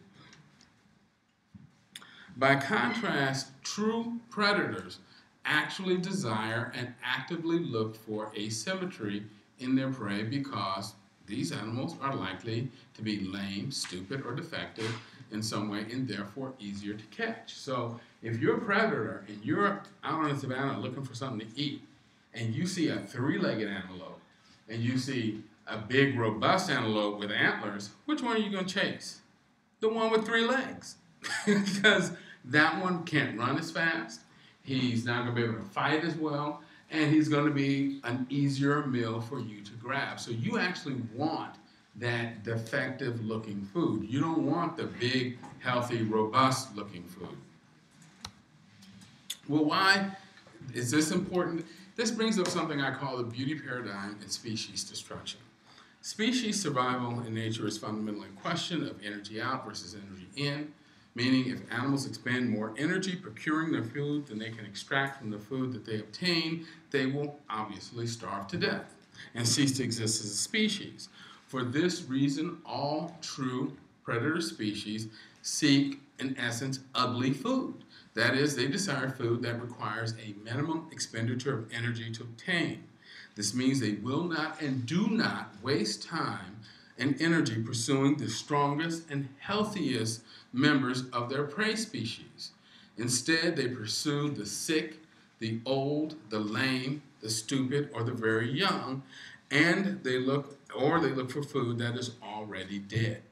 By contrast, true predators actually desire and actively look for asymmetry in their prey because these animals are likely to be lame, stupid, or defective in some way and therefore easier to catch. So if you're a predator and you're out on the savannah looking for something to eat and you see a three-legged antelope and you see a big robust antelope with antlers, which one are you going to chase? The one with 3 legs. Because that one can't run as fast, he's not going to be able to fight as well, and he's going to be an easier meal for you to grab. So you actually want that defective looking food. You don't want the big, healthy, robust looking food. Well, why is this important? This brings up something I call the beauty paradigm and species destruction. Species survival in nature is fundamentally a question of energy out versus energy in, meaning if animals expend more energy procuring their food than they can extract from the food that they obtain, they will obviously starve to death and cease to exist as a species. For this reason, all true predator species seek, in essence, ugly food. That is, they desire food that requires a minimum expenditure of energy to obtain. This means they will not and do not waste time and energy pursuing the strongest and healthiest members of their prey species. Instead, they pursue the sick, the old, the lame, the stupid, or the very young, and they look for food that is already dead.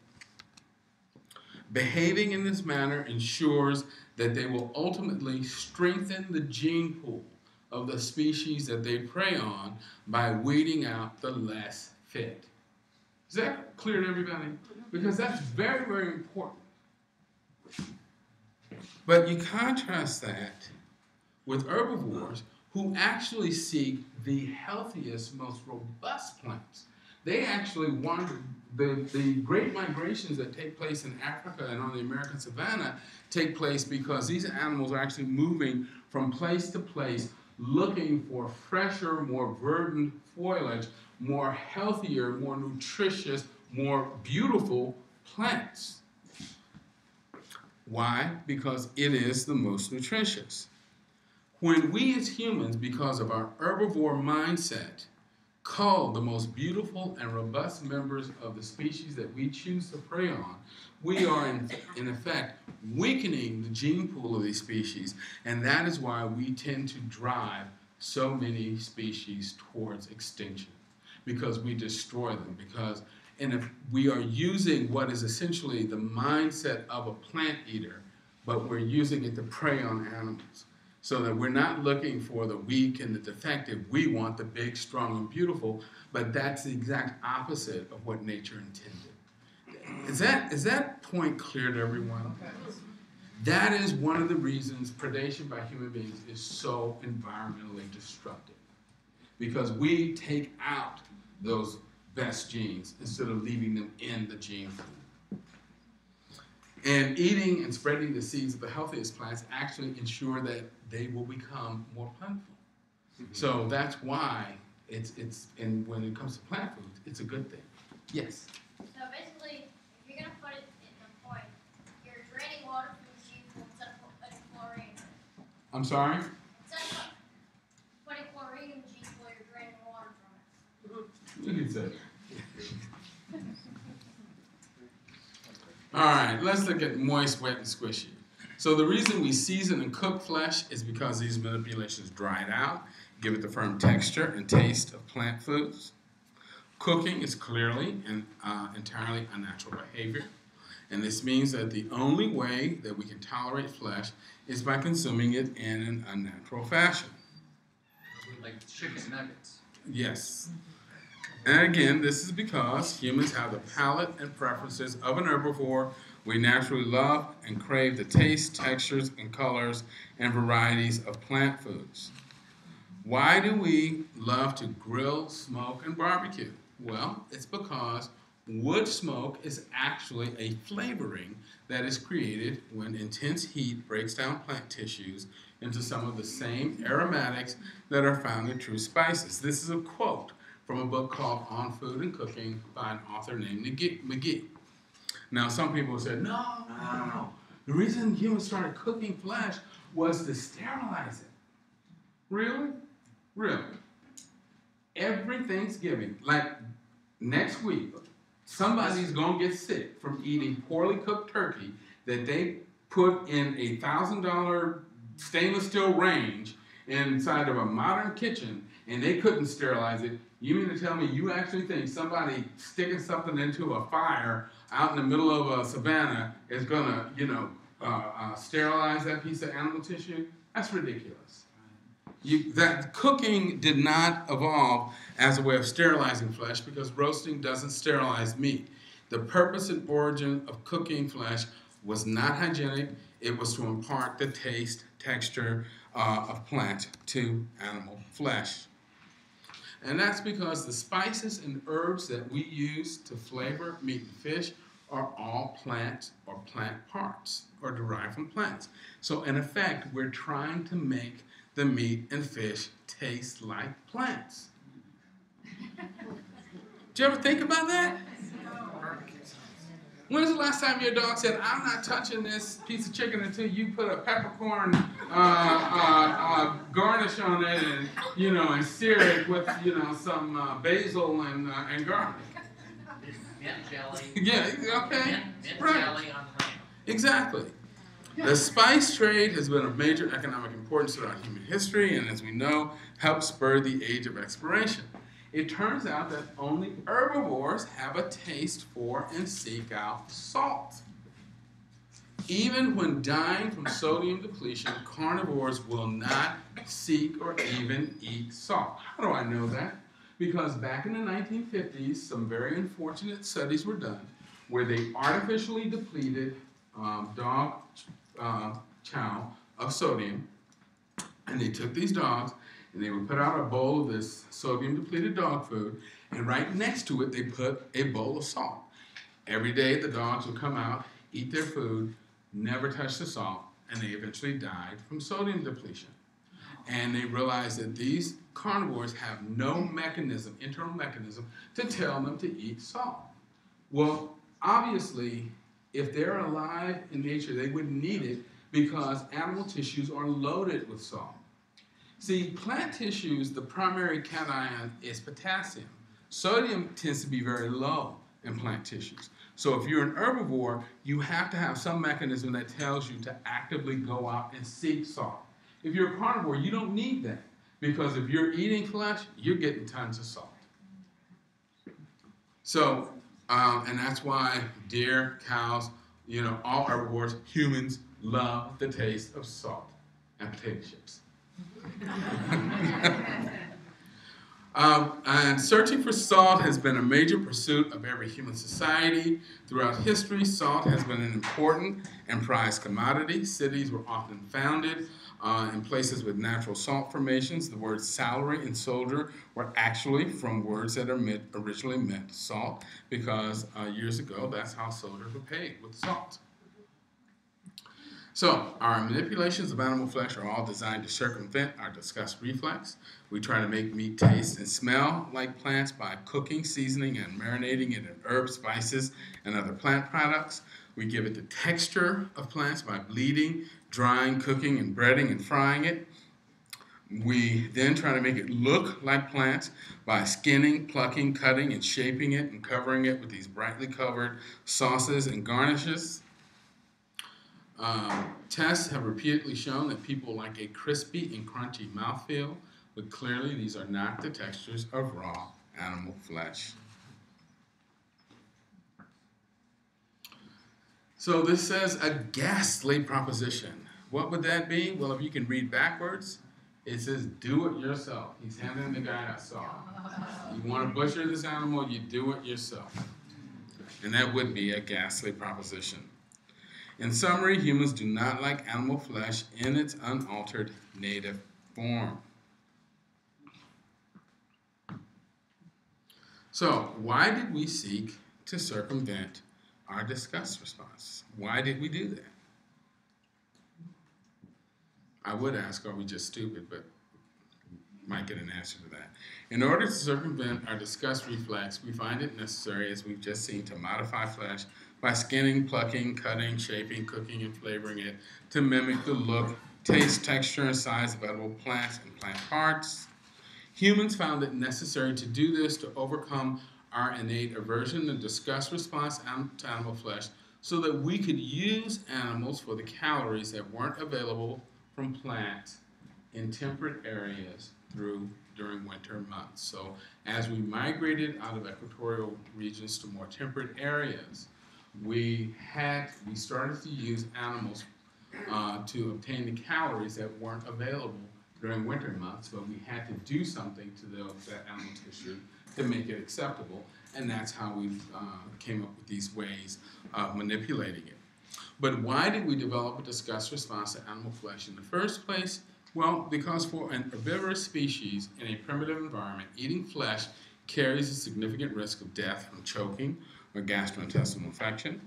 Behaving in this manner ensures that they will ultimately strengthen the gene pool of the species that they prey on by weeding out the less fit. Is that clear to everybody? Because that's very, very important. But you contrast that with herbivores who actually seek the healthiest, most robust plants. They actually want the great migrations that take place in Africa and on the American savanna take place because these animals are actually moving from place to place looking for fresher, more verdant foliage, more healthier, more nutritious, more beautiful plants. Why? Because it is the most nutritious. When we as humans, because of our herbivore mindset, cull the most beautiful and robust members of the species that we choose to prey on, we are in effect weakening the gene pool of these species, and that is why we tend to drive so many species towards extinction, because we destroy them, because if we are using what is essentially the mindset of a plant eater, but we're using it to prey on animals. So that we're not looking for the weak and the defective. We want the big, strong, and beautiful, but that's the exact opposite of what nature intended. Is that point clear to everyone? That is one of the reasons predation by human beings is so environmentally destructive. Because we take out those best genes instead of leaving them in the gene pool. And eating and spreading the seeds of the healthiest plants actually ensure that they will become more plentiful. Mm-hmm. So that's why and when it comes to plant foods, it's a good thing. Yes? So basically, if you're going to put it in the point, you're draining water from the gene pool instead of putting chlorine. I'm sorry? Instead of putting chlorine in the gene pool, you're draining water from it. You can say that. All right, let's look at moist, wet, and squishy. So the reason we season and cook flesh is because these manipulations dry it out, give it the firm texture and taste of plant foods. Cooking is clearly and entirely unnatural behavior, and this means that the only way that we can tolerate flesh is by consuming it in an unnatural fashion. Like chicken nuggets. Yes. And again, this is because humans have the palate and preferences of an herbivore We naturally love and crave the taste, textures, and colors and varieties of plant foods. Why do we love to grill, smoke, and barbecue? Well, it's because wood smoke is actually a flavoring that is created when intense heat breaks down plant tissues into some of the same aromatics that are found in true spices. This is a quote from a book called On Food and Cooking by an author named McGee. Now, some people said, no. The reason humans started cooking flesh was to sterilize it. Really? Really? Every Thanksgiving, like next week, somebody's going to get sick from eating poorly cooked turkey that they put in a $1,000 stainless steel range inside of a modern kitchen, and they couldn't sterilize it. You mean to tell me you actually think somebody sticking something into a fire out in the middle of a savannah is going to, sterilize that piece of animal tissue? That's ridiculous. That cooking did not evolve as a way of sterilizing flesh because roasting doesn't sterilize meat. The purpose and origin of cooking flesh was not hygienic. It was to impart the taste, texture of plant to animal flesh. And that's because the spices and herbs that we use to flavor meat and fish are all plant or plant parts or derived from plants. So in effect, we're trying to make the meat and fish taste like plants. Did you ever think about that? When was the last time your dog said, I'm not touching this piece of chicken until you put a peppercorn garnish on it and, and sear it with, some basil and garlic? Mint jelly. Yeah, okay. Mint Right. jelly on lamb. Exactly. The spice trade has been of major economic importance throughout human history and, as we know, helped spur the age of exploration. It turns out that only herbivores have a taste for and seek out salt. Even when dying from sodium depletion, carnivores will not seek or even eat salt. How do I know that? Because back in the 1950s, some very unfortunate studies were done where they artificially depleted dog chow of sodium, and they took these dogs and they would put out a bowl of this sodium depleted dog food, and right next to it they put a bowl of salt. Every day the dogs would come out, eat their food, never touch the salt, and they eventually died from sodium depletion. And they realized that these carnivores have no mechanism, internal mechanism, to tell them to eat salt. Well, obviously, if they're alive in nature, they wouldn't need it because animal tissues are loaded with salt. See, plant tissues, the primary cation is potassium. Sodium tends to be very low in plant tissues. So if you're an herbivore, you have to have some mechanism that tells you to actively go out and seek salt. If you're a carnivore, you don't need that because if you're eating flesh, you're getting tons of salt. So, and that's why deer, cows, all herbivores, humans love the taste of salt and potato chips. And searching for salt has been a major pursuit of every human society. Throughout history, salt has been an important and prized commodity. Cities were often founded in places with natural salt formations. The words salary and soldier were actually from words that originally meant salt, because years ago, that's how soldiers were paid, with salt. So, our manipulations of animal flesh are all designed to circumvent our disgust reflex. We try to make meat taste and smell like plants by cooking, seasoning, and marinating it in herbs, spices, and other plant products. We give it the texture of plants by bleeding, drying, cooking, and breading and frying it. We then try to make it look like plants by skinning, plucking, cutting, and shaping it and covering it with these brightly colored sauces and garnishes. Tests have repeatedly shown that people like a crispy and crunchy mouthfeel, but clearly these are not the textures of raw animal flesh. So this says a ghastly proposition. What would that be? Well, if you can read backwards, it says do it yourself. He's handing the guy a saw. You want to butcher this animal, you do it yourself. And that would be a ghastly proposition. In summary, humans do not like animal flesh in its unaltered native form. So, why did we seek to circumvent our disgust response? Why did we do that? I would ask, are we just stupid? But might get an answer to that. In order to circumvent our disgust reflex, we find it necessary, as we've just seen, to modify flesh by skinning, plucking, cutting, shaping, cooking, and flavoring it to mimic the look, taste, texture, and size of edible plants and plant parts. Humans found it necessary to do this to overcome our innate aversion and disgust response to animal flesh so that we could use animals for the calories that weren't available from plants in temperate areas during winter months. So as we migrated out of equatorial regions to more temperate areas, we started to use animals to obtain the calories that weren't available during winter months, but we had to do something to that animal tissue to make it acceptable, and that's how we came up with these ways of manipulating it. But why did we develop a disgust response to animal flesh in the first place? Well, because for an herbivorous species in a primitive environment, eating flesh carries a significant risk of death from choking or gastrointestinal infection.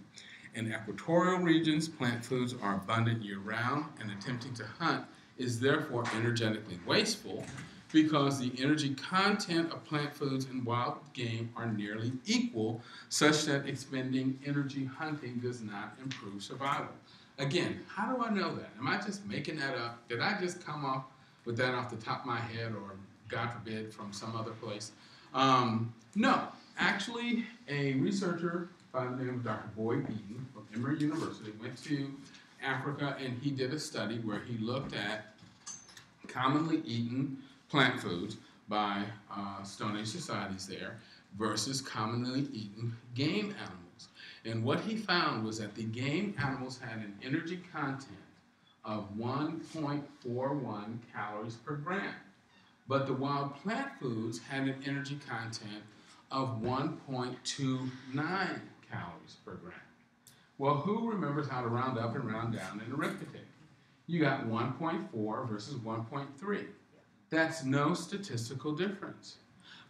In equatorial regions, plant foods are abundant year-round, and attempting to hunt is therefore energetically wasteful because the energy content of plant foods and wild game are nearly equal, such that expending energy hunting does not improve survival. Again, how do I know that? Am I just making that up? Did I just come up with that off the top of my head, or God forbid, from some other place? No. Actually, a researcher by the name of Dr. Boyd Eaton from Emory University went to Africa, and he did a study where he looked at commonly eaten plant foods by Stone Age societies there versus commonly eaten game animals. And what he found was that the game animals had an energy content of 1.41 calories per gram, but the wild plant foods had an energy content of 1.29 calories per gram. Well, who remembers how to round up and round down in arithmetic? You got 1.4 versus 1.3. That's no statistical difference.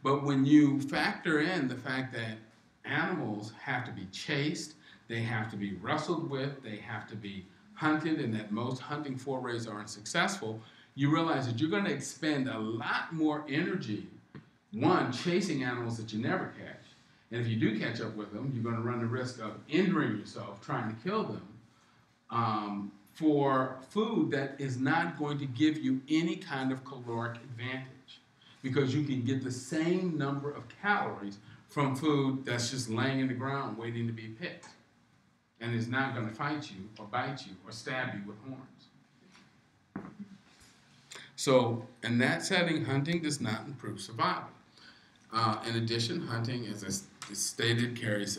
But when you factor in the fact that animals have to be chased, they have to be wrestled with, they have to be hunted, and that most hunting forays are unsuccessful, you realize that you're going to expend a lot more energy, one, chasing animals that you never catch, and if you do catch up with them, you're going to run the risk of injuring yourself trying to kill them for food that is not going to give you any kind of caloric advantage, because you can get the same number of calories from food that's just laying in the ground waiting to be picked and is not going to fight you or bite you or stab you with horns. So in that setting, hunting does not improve survival. In addition, hunting, as I stated, carries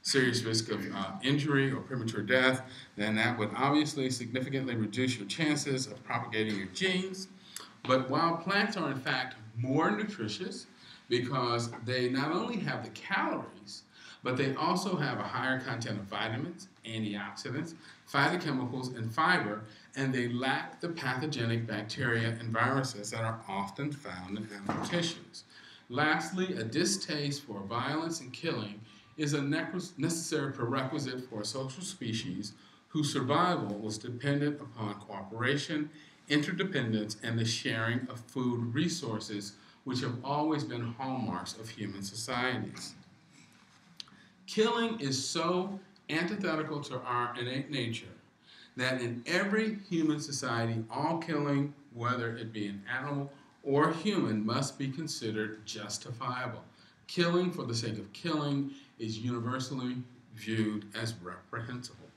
serious risk of injury or premature death, then that would obviously significantly reduce your chances of propagating your genes. But wild plants are in fact more nutritious because they not only have the calories, but they also have a higher content of vitamins, antioxidants, phytochemicals, and fiber, and they lack the pathogenic bacteria and viruses that are often found in animal tissues. Lastly, a distaste for violence and killing is a necessary prerequisite for a social species whose survival was dependent upon cooperation, interdependence, and the sharing of food resources, which have always been hallmarks of human societies. Killing is so antithetical to our innate nature that in every human society, all killing, whether it be an animal or human, must be considered justifiable. Killing for the sake of killing is universally viewed as reprehensible.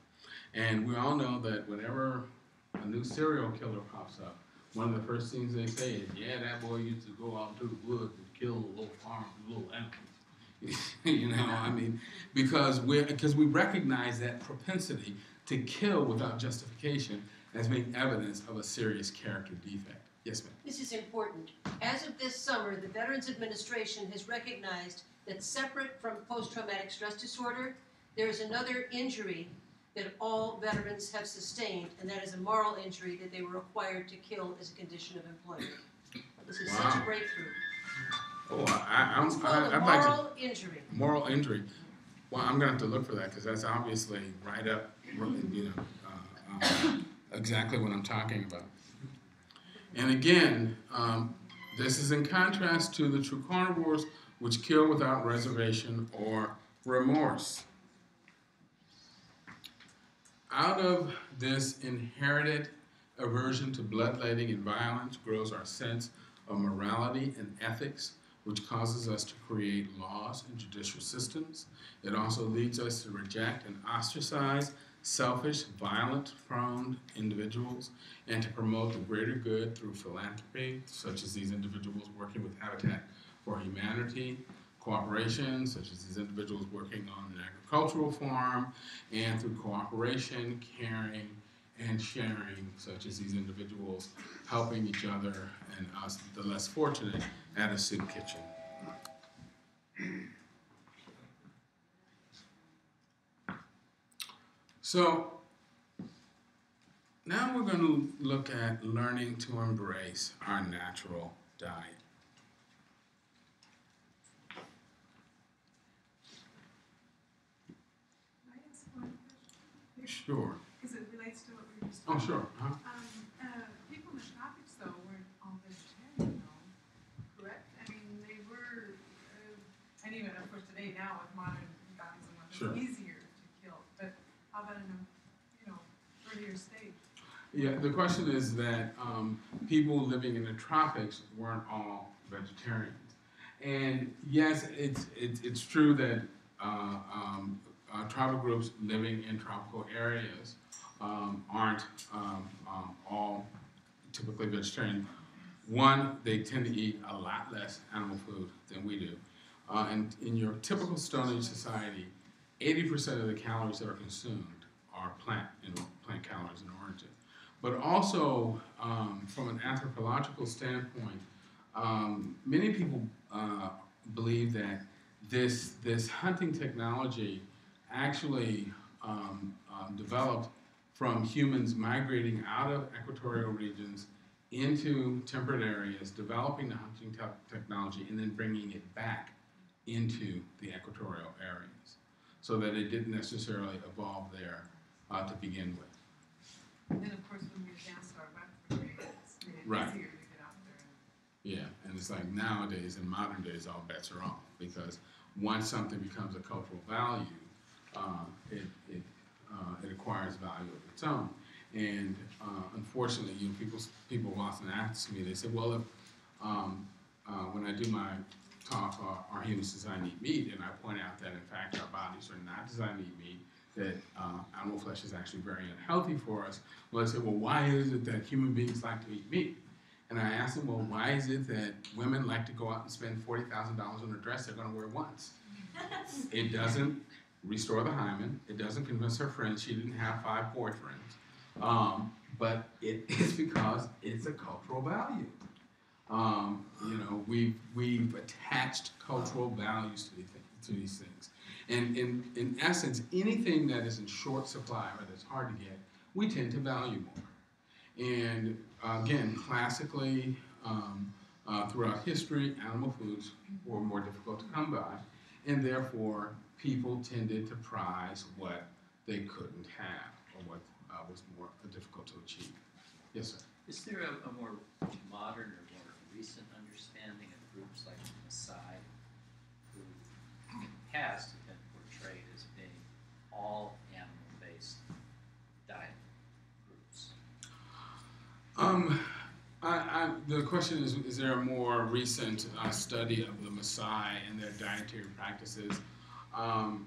And we all know that whenever a new serial killer pops up, one of the first things they say is, yeah, that boy used to go out to the woods and kill a little farm, little animals. You know, I mean, because we recognize that propensity to kill without justification as being evidence of a serious character defect. Yes, ma'am. This is important. As of this summer, the Veterans Administration has recognized that separate from post-traumatic stress disorder, there is another injury that all veterans have sustained, and that is a moral injury that they were required to kill as a condition of employment. This is such a Wow. breakthrough. Oh, It's called a I'd like to. moral injury. Moral injury. Well, I'm gonna have to look for that because that's obviously right up, exactly what I'm talking about. And again, this is in contrast to the true carnivores, which kill without reservation or remorse. Out of this inherited aversion to bloodletting and violence grows our sense of morality and ethics, which causes us to create laws and judicial systems. It also leads us to reject and ostracize selfish, violent-prone individuals, and to promote the greater good through philanthropy, such as these individuals working with Habitat for Humanity, cooperation, such as these individuals working on an agricultural farm, and through cooperation, caring, and sharing, such as these individuals helping each other and us, the less fortunate, at a soup kitchen. So now we're going to look at learning to embrace our natural diet. Can I ask one question? Sure. Because it relates to what we were just Oh, talking sure. Huh? People in the tropics, though, weren't all vegetarian, though, correct? I mean, they were, and even, of course, today, now, with modern guns and weapons, Sure. it's easier to kill. But how about in a, earlier stage? Yeah, the question is that people living in the tropics weren't all vegetarians. And yes, it's true that tribal groups living in tropical areas aren't all typically vegetarian. One, they tend to eat a lot less animal food than we do. And in your typical Stone Age society, 80% of the calories that are consumed are plant calories in origin. But also, from an anthropological standpoint, many people believe that this hunting technology actually developed from humans migrating out of equatorial regions into temperate areas, developing the hunting technology, and then bringing it back into the equatorial areas, so that it didn't necessarily evolve there to begin with. And then, of course, when we advanced our weaponry, it's made it Right. easier to get out there. Yeah, and it's like nowadays, in modern days, all bets are off, because once something becomes a cultural value, it acquires value of its own. And unfortunately, people often ask me, they say, well, if when I do my talk, Are Humans Designed to Eat Meat? And I point out that, in fact, our bodies are not designed to eat meat, that animal flesh is actually very unhealthy for us. Well, I say, well, why is it that human beings like to eat meat? And I ask them, well, why is it that women like to go out and spend $40,000 on a dress they're going to wear once? It doesn't restore the hymen. It doesn't convince her friends she didn't have 5 boyfriends. But it is because it's a cultural value. We've attached cultural values to these things. And in essence, anything that is in short supply or that's hard to get, we tend to value more. And again, classically, throughout history, animal foods were more difficult to come by, and therefore people tended to prize what they couldn't have, or what was more difficult to achieve. Yes, sir. Is there a more modern or more recent understanding of groups like the Maasai, who in the past have been portrayed as being all animal-based diet groups? The question is there a more recent study of the Maasai and their dietary practices? I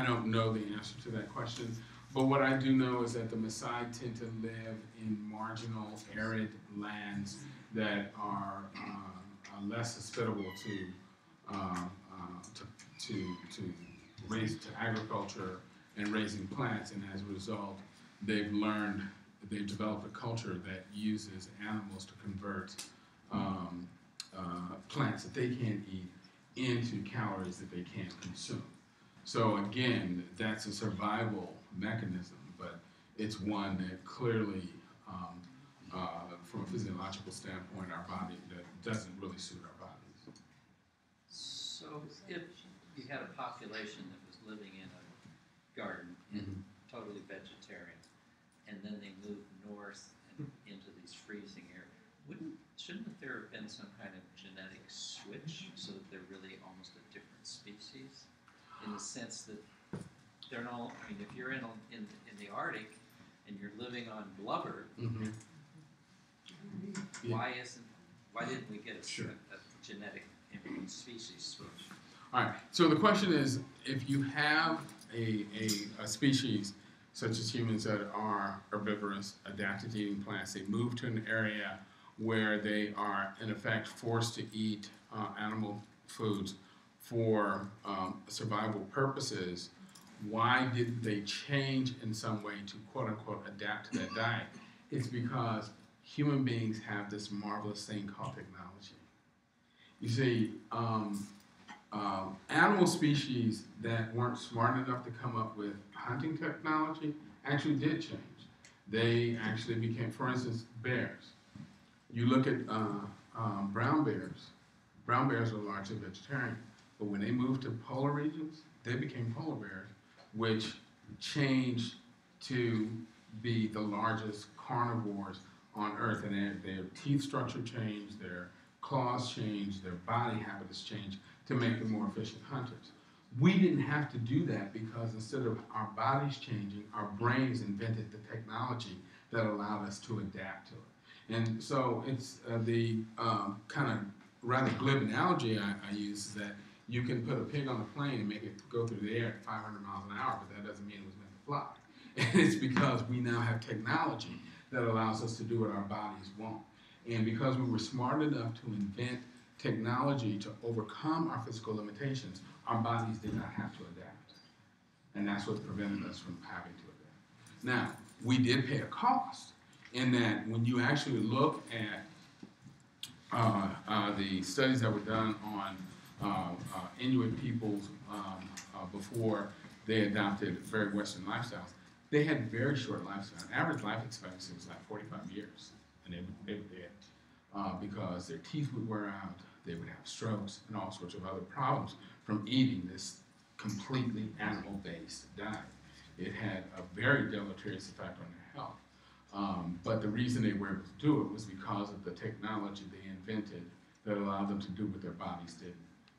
don't know the answer to that question, but what I do know is that the Maasai tend to live in marginal, arid lands that are less hospitable to agriculture and raising plants, and as a result, they've developed a culture that uses animals to convert plants that they can't eat into calories that they can't consume. So again, that's a survival mechanism, but it's one that clearly, from a physiological standpoint, our body that doesn't really suit our bodies. So if you had a population that was living in a garden and totally vegetarian, and then they moved north and into these freezing areas, shouldn't there have been some kind of genetic switch so that they're really almost a different species? In the sense that they're not, I mean, if you're in the Arctic and you're living on blubber, why didn't we get a genetic species switch? All right, so the question is, if you have a species such as humans that are herbivorous, adapted to eating plants, they move to an area where they are, in effect, forced to eat animal foods for survival purposes, why did they change in some way to quote-unquote adapt to that diet? It's because human beings have this marvelous thing called technology. You see, animal species that weren't smart enough to come up with hunting technology actually did change. They actually became, for instance, bears. You look at brown bears. Brown bears are largely vegetarian, but when they moved to polar regions, they became polar bears, which changed to be the largest carnivores on Earth, and their teeth structure changed, their claws changed, their body habits changed to make them more efficient hunters. We didn't have to do that because instead of our bodies changing, our brains invented the technology that allowed us to adapt to it. And so it's the kind of rather glib analogy I use is that you can put a pig on a plane and make it go through the air at 500 miles an hour, but that doesn't mean it was meant to fly. And it's because we now have technology that allows us to do what our bodies want. And because we were smart enough to invent technology to overcome our physical limitations, our bodies did not have to adapt. And that's what prevented us from having to adapt. Now, we did pay a cost in that when you actually look at the studies that were done on Inuit peoples before they adopted very Western lifestyles, they had very short lifespans. Average life expectancy was like 45 years, and they were dead because their teeth would wear out, they would have strokes, and all sorts of other problems from eating this completely animal-based diet. It had a very deleterious effect on their health. But the reason they were able to do it was because of the technology they invented that allowed them to do what their bodies didn't.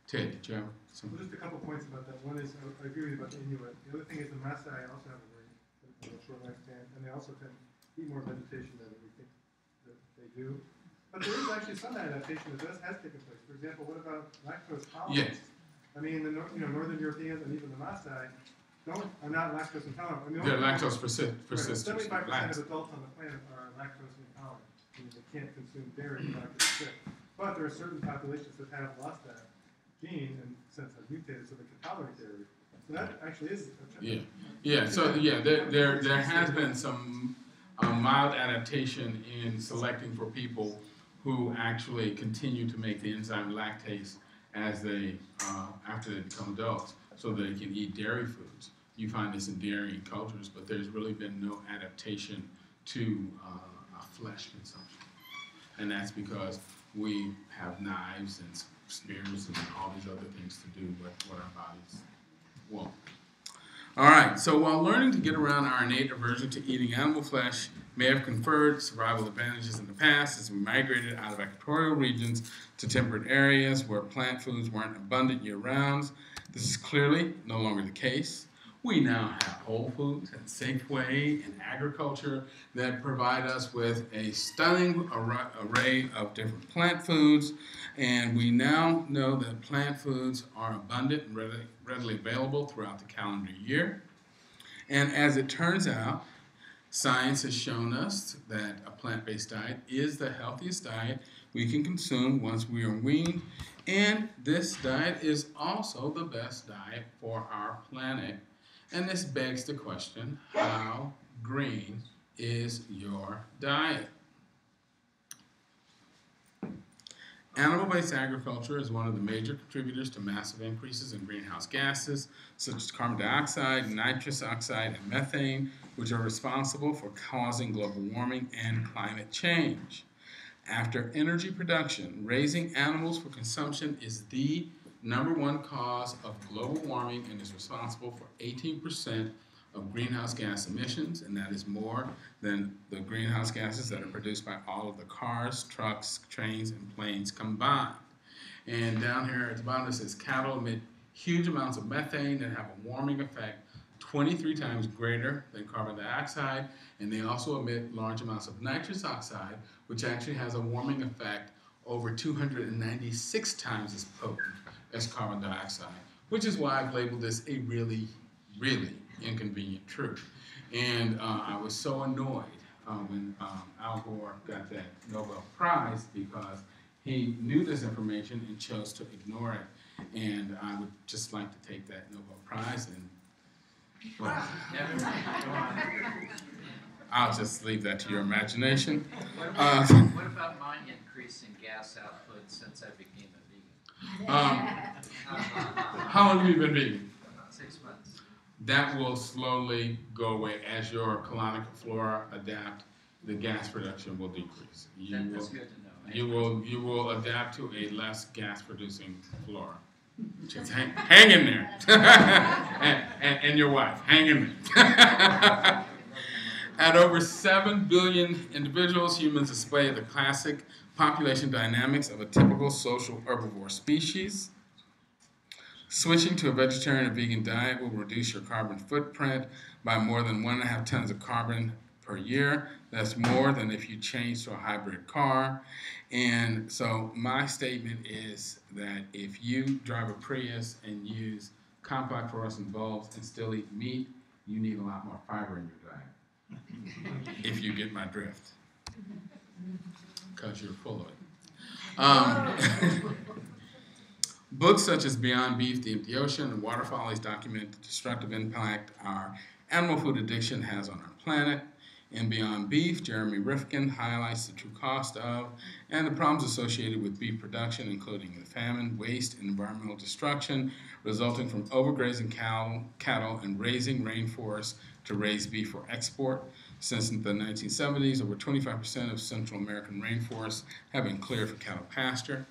Ted, did you have something? Well, just a couple points about that. One is, I agree with you about the Inuit. The other thing is the Maasai also have a very short lifespan, and they also tend to eat more vegetation than we think that they do. But there is actually some adaptation that has taken place. For example, what about lactose tolerance? Yes. I mean, the Northern Europeans and even the Maasai are not lactose intolerant. I mean, They're lactose persistent. 75% of adults on the planet are lactose intolerant. I mean, they can't consume dairy without getting sick. But there are certain populations that have lost that gene and since have mutated so they can tolerate dairy. So that actually is there has been some mild adaptation in selecting for people who actually continue to make the enzyme lactase as they after they become adults, so they can eat dairy foods. You find this in dairy cultures, but there's really been no adaptation to flesh consumption, and that's because we have knives and spears and all these other things to do with what our bodies want. All right, so while learning to get around our innate aversion to eating animal flesh may have conferred survival advantages in the past as we migrated out of equatorial regions to temperate areas where plant foods weren't abundant year-round, this is clearly no longer the case. We now have Whole Foods and Safeway and agriculture that provide us with a stunning array of different plant foods, and we now know that plant foods are abundant and readily available throughout the calendar year. And as it turns out, science has shown us that a plant-based diet is the healthiest diet we can consume once we are weaned, and this diet is also the best diet for our planet. And this begs the question, how green is your diet? Animal-based agriculture is one of the major contributors to massive increases in greenhouse gases, such as carbon dioxide, nitrous oxide, and methane, which are responsible for causing global warming and climate change. After energy production, raising animals for consumption is the number one cause of global warming and is responsible for 18% of greenhouse gas emissions, and that is more than the greenhouse gases that are produced by all of the cars, trucks, trains, and planes combined. And down here at the bottom it says cattle emit huge amounts of methane that have a warming effect 23 times greater than carbon dioxide, and they also emit large amounts of nitrous oxide, which actually has a warming effect over 296 times as potent as carbon dioxide, which is why I've labeled this a really, really inconvenient truth. And I was so annoyed when Al Gore got that Nobel Prize because he knew this information and chose to ignore it. And I would just like to take that Nobel Prize and, well, I'll just leave that to your imagination. What about my increase in gas output since I became a vegan? How long have you been vegan? 6 months. That will slowly go away as your colonic flora adapt. The gas production will decrease. That's good to know. You will adapt to a less gas producing flora. Just hang in there, and your wife, hang in there. At over 7 billion individuals, humans display the classic population dynamics of a typical social herbivore species. Switching to a vegetarian or vegan diet will reduce your carbon footprint by more than 1.5 tons of carbon per year. That's more than if you change to a hybrid car. And so my statement is that if you drive a Prius and use compact fluorescent bulbs and still eat meat, you need a lot more fiber in your diet. If you get my drift. Because you're full of it. Books such as Beyond Beef, The Empty Ocean, and Water Follies document the destructive impact our animal food addiction has on our planet. In Beyond Beef, Jeremy Rifkin highlights the true cost of and the problems associated with beef production, including the famine, waste, and environmental destruction resulting from overgrazing cattle and raising rainforests to raise beef for export. Since the 1970s, over 25% of Central American rainforests have been cleared for cattle pasture.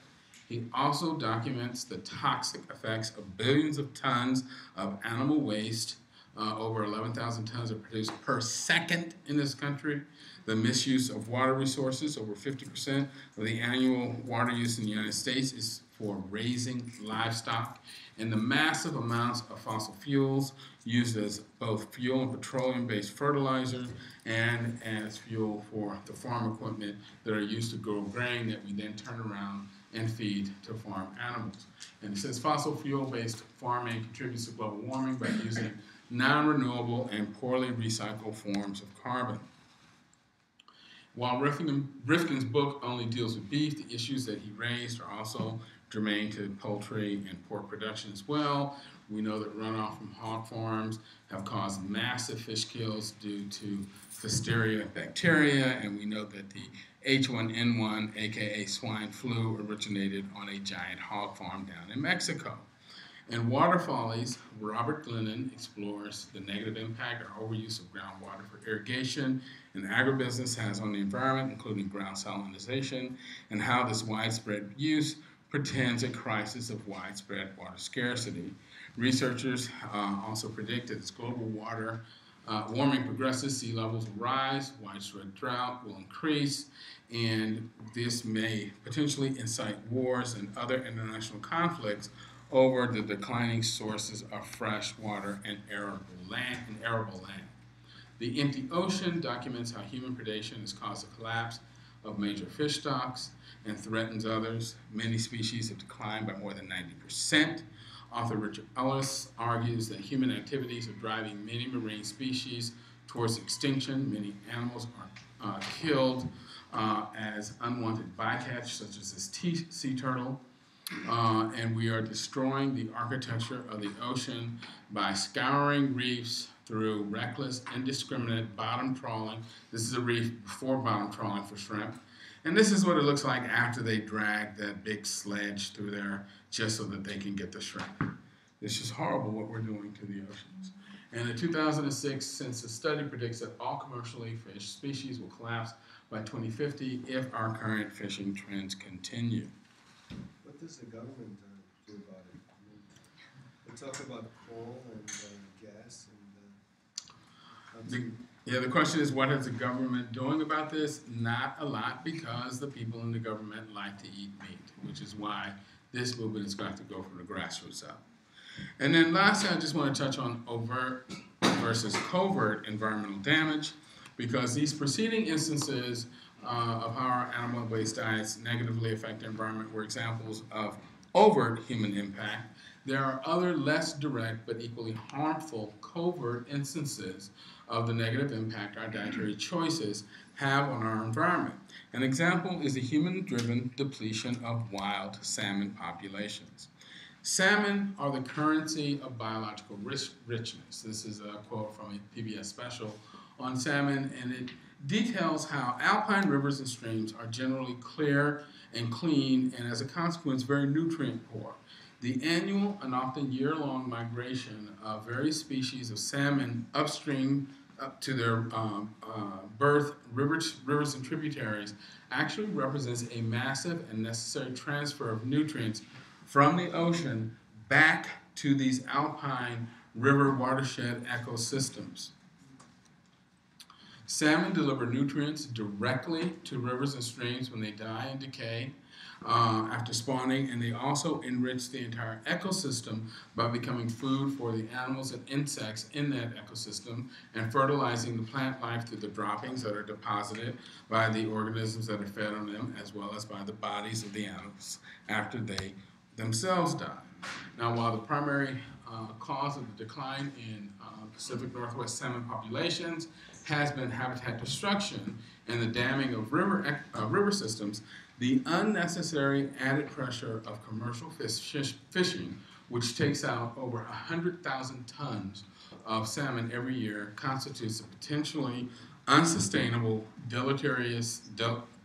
He also documents the toxic effects of billions of tons of animal waste. Over 11,000 tons are produced per second in this country. The misuse of water resources, over 50% of the annual water use in the United States is for raising livestock. And the massive amounts of fossil fuels used as both fuel and petroleum-based fertilizers and as fuel for the farm equipment that are used to grow grain that we then turn around and feed to farm animals. And it says fossil fuel-based farming contributes to global warming by using non-renewable and poorly recycled forms of carbon. While Rifkin's book only deals with beef, the issues that he raised are also germane to poultry and pork production as well. We know that runoff from hog farms have caused massive fish kills due to Listeria bacteria, and we know that the H1N1, aka swine flu, originated on a giant hog farm down in Mexico. In Water Follies, Robert Glennon explores the negative impact or overuse of groundwater for irrigation and agribusiness has on the environment, including ground salinization, and how this widespread use portends a crisis of widespread water scarcity. Researchers also predict that as global water warming progresses, sea levels will rise, widespread drought will increase, and this may potentially incite wars and other international conflicts over the declining sources of fresh water and arable land. The Empty Ocean documents how human predation has caused the collapse of major fish stocks and threatens others. Many species have declined by more than 90%. Author Richard Ellis argues that human activities are driving many marine species towards extinction. Many animals are killed as unwanted bycatch, such as this sea turtle. And we are destroying the architecture of the ocean by scouring reefs through reckless, indiscriminate bottom trawling. This is a reef before bottom trawling for shrimp. And this is what it looks like after they drag that big sledge through there just so that they can get the shrimp. It's just horrible what we're doing to the oceans. And the 2006 census study predicts that all commercially fished species will collapse by 2050 if our current fishing trends continue. What does the government do about it? I mean, they talk about coal and gas and The question is, what is the government doing about this? Not a lot, because the people in the government like to eat meat, which is why this movement has got to go from the grassroots up. And then lastly, I just want to touch on overt versus covert environmental damage, because these preceding instances of how our animal waste diets negatively affect the environment were examples of overt human impact. There are other less direct but equally harmful covert instances of the negative impact our dietary choices have on our environment. An example is the human-driven depletion of wild salmon populations. Salmon are the currency of biological richness. This is a quote from a PBS special on salmon, and it details how alpine rivers and streams are generally clear and clean, and as a consequence, very nutrient poor. The annual and often year-long migration of various species of salmon upstream up to their birth, rivers and tributaries, actually represents a massive and necessary transfer of nutrients from the ocean back to these alpine river watershed ecosystems. Salmon deliver nutrients directly to rivers and streams when they die and decay after spawning, and they also enrich the entire ecosystem by becoming food for the animals and insects in that ecosystem and fertilizing the plant life through the droppings that are deposited by the organisms that are fed on them, as well as by the bodies of the animals after they themselves die. Now, while the primary cause of the decline in Pacific Northwest salmon populations has been habitat destruction and the damming of river systems, the unnecessary added pressure of commercial fishing, which takes out over 100,000 tons of salmon every year, constitutes a potentially unsustainable, deleterious,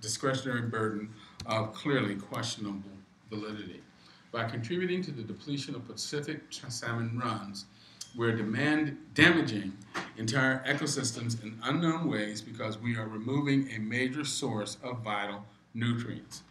discretionary burden of clearly questionable validity. By contributing to the depletion of Pacific salmon runs, we're damaging entire ecosystems in unknown ways because we are removing a major source of vital nutrients.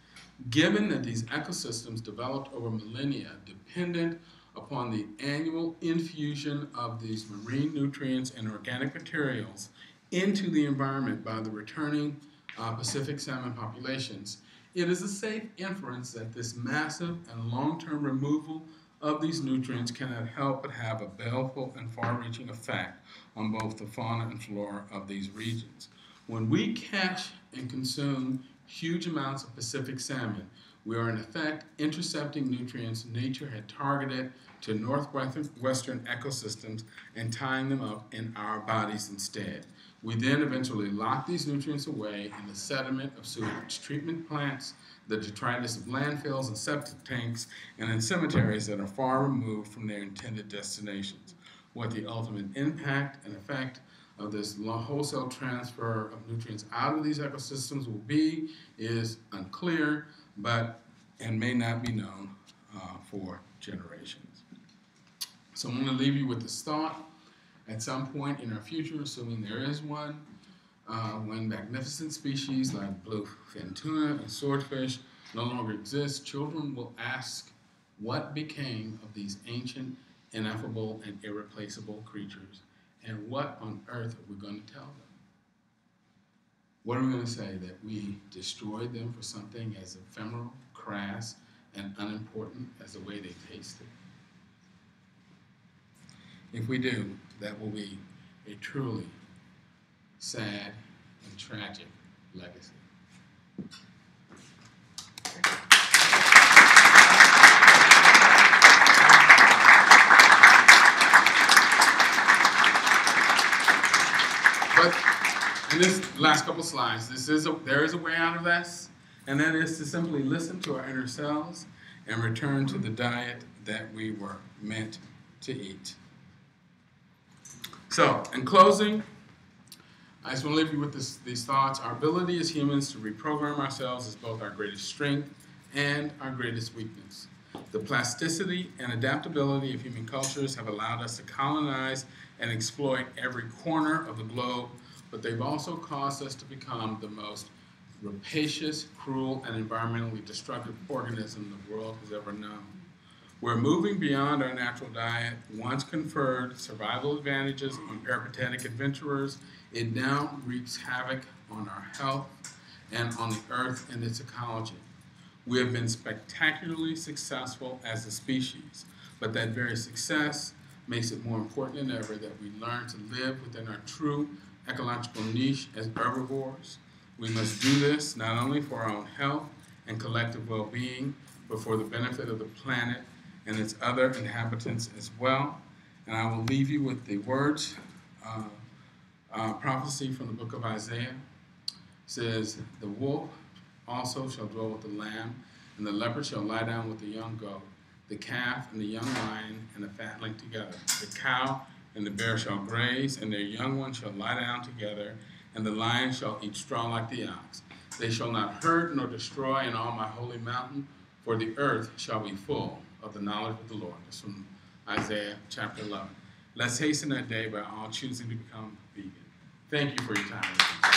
Given that these ecosystems developed over millennia dependent upon the annual infusion of these marine nutrients and organic materials into the environment by the returning Pacific salmon populations, it is a safe inference that this massive and long-term removal of these nutrients cannot help but have a baleful and far-reaching effect on both the fauna and flora of these regions. When we catch and consume huge amounts of Pacific salmon, we are in effect intercepting nutrients nature had targeted to northwestern ecosystems and tying them up in our bodies instead. We then eventually lock these nutrients away in the sediment of sewage treatment plants, the detritus of landfills and septic tanks, and in cemeteries that are far removed from their intended destinations. What the ultimate impact and effect of this wholesale transfer of nutrients out of these ecosystems will be is unclear, and may not be known for generations. So I'm going to leave you with this thought. At some point in our future, assuming there is one, when magnificent species like bluefin tuna and swordfish no longer exist, children will ask what became of these ancient, ineffable, and irreplaceable creatures, and what on earth are we going to tell them? What are we going to say? That we destroyed them for something as ephemeral, crass, and unimportant as the way they tasted? If we do, that will be a truly sad and tragic legacy. But in this last couple slides, there is a way out of this, and that is to simply listen to our inner selves and return to the diet that we were meant to eat. So, in closing, I just want to leave you with these thoughts. Our ability as humans to reprogram ourselves is both our greatest strength and our greatest weakness. The plasticity and adaptability of human cultures have allowed us to colonize and exploit every corner of the globe, but they've also caused us to become the most rapacious, cruel, and environmentally destructive organism the world has ever known. We're moving beyond our natural diet, once conferred survival advantages on peripatetic adventurers. It now wreaks havoc on our health and on the earth and its ecology. We have been spectacularly successful as a species, but that very success makes it more important than ever that we learn to live within our true ecological niche as herbivores. We must do this not only for our own health and collective well-being, but for the benefit of the planet and its other inhabitants as well. And I will leave you with the words, prophecy from the book of Isaiah. It says, the wolf also shall dwell with the lamb, and the leopard shall lie down with the young goat, the calf and the young lion and the fatling together. The cow and the bear shall graze, and their young ones shall lie down together, and the lion shall eat straw like the ox. They shall not hurt nor destroy in all my holy mountain, for the earth shall be full of the knowledge of the Lord. This is from Isaiah chapter 11. Let's hasten that day by all choosing to become vegan. Thank you for your time.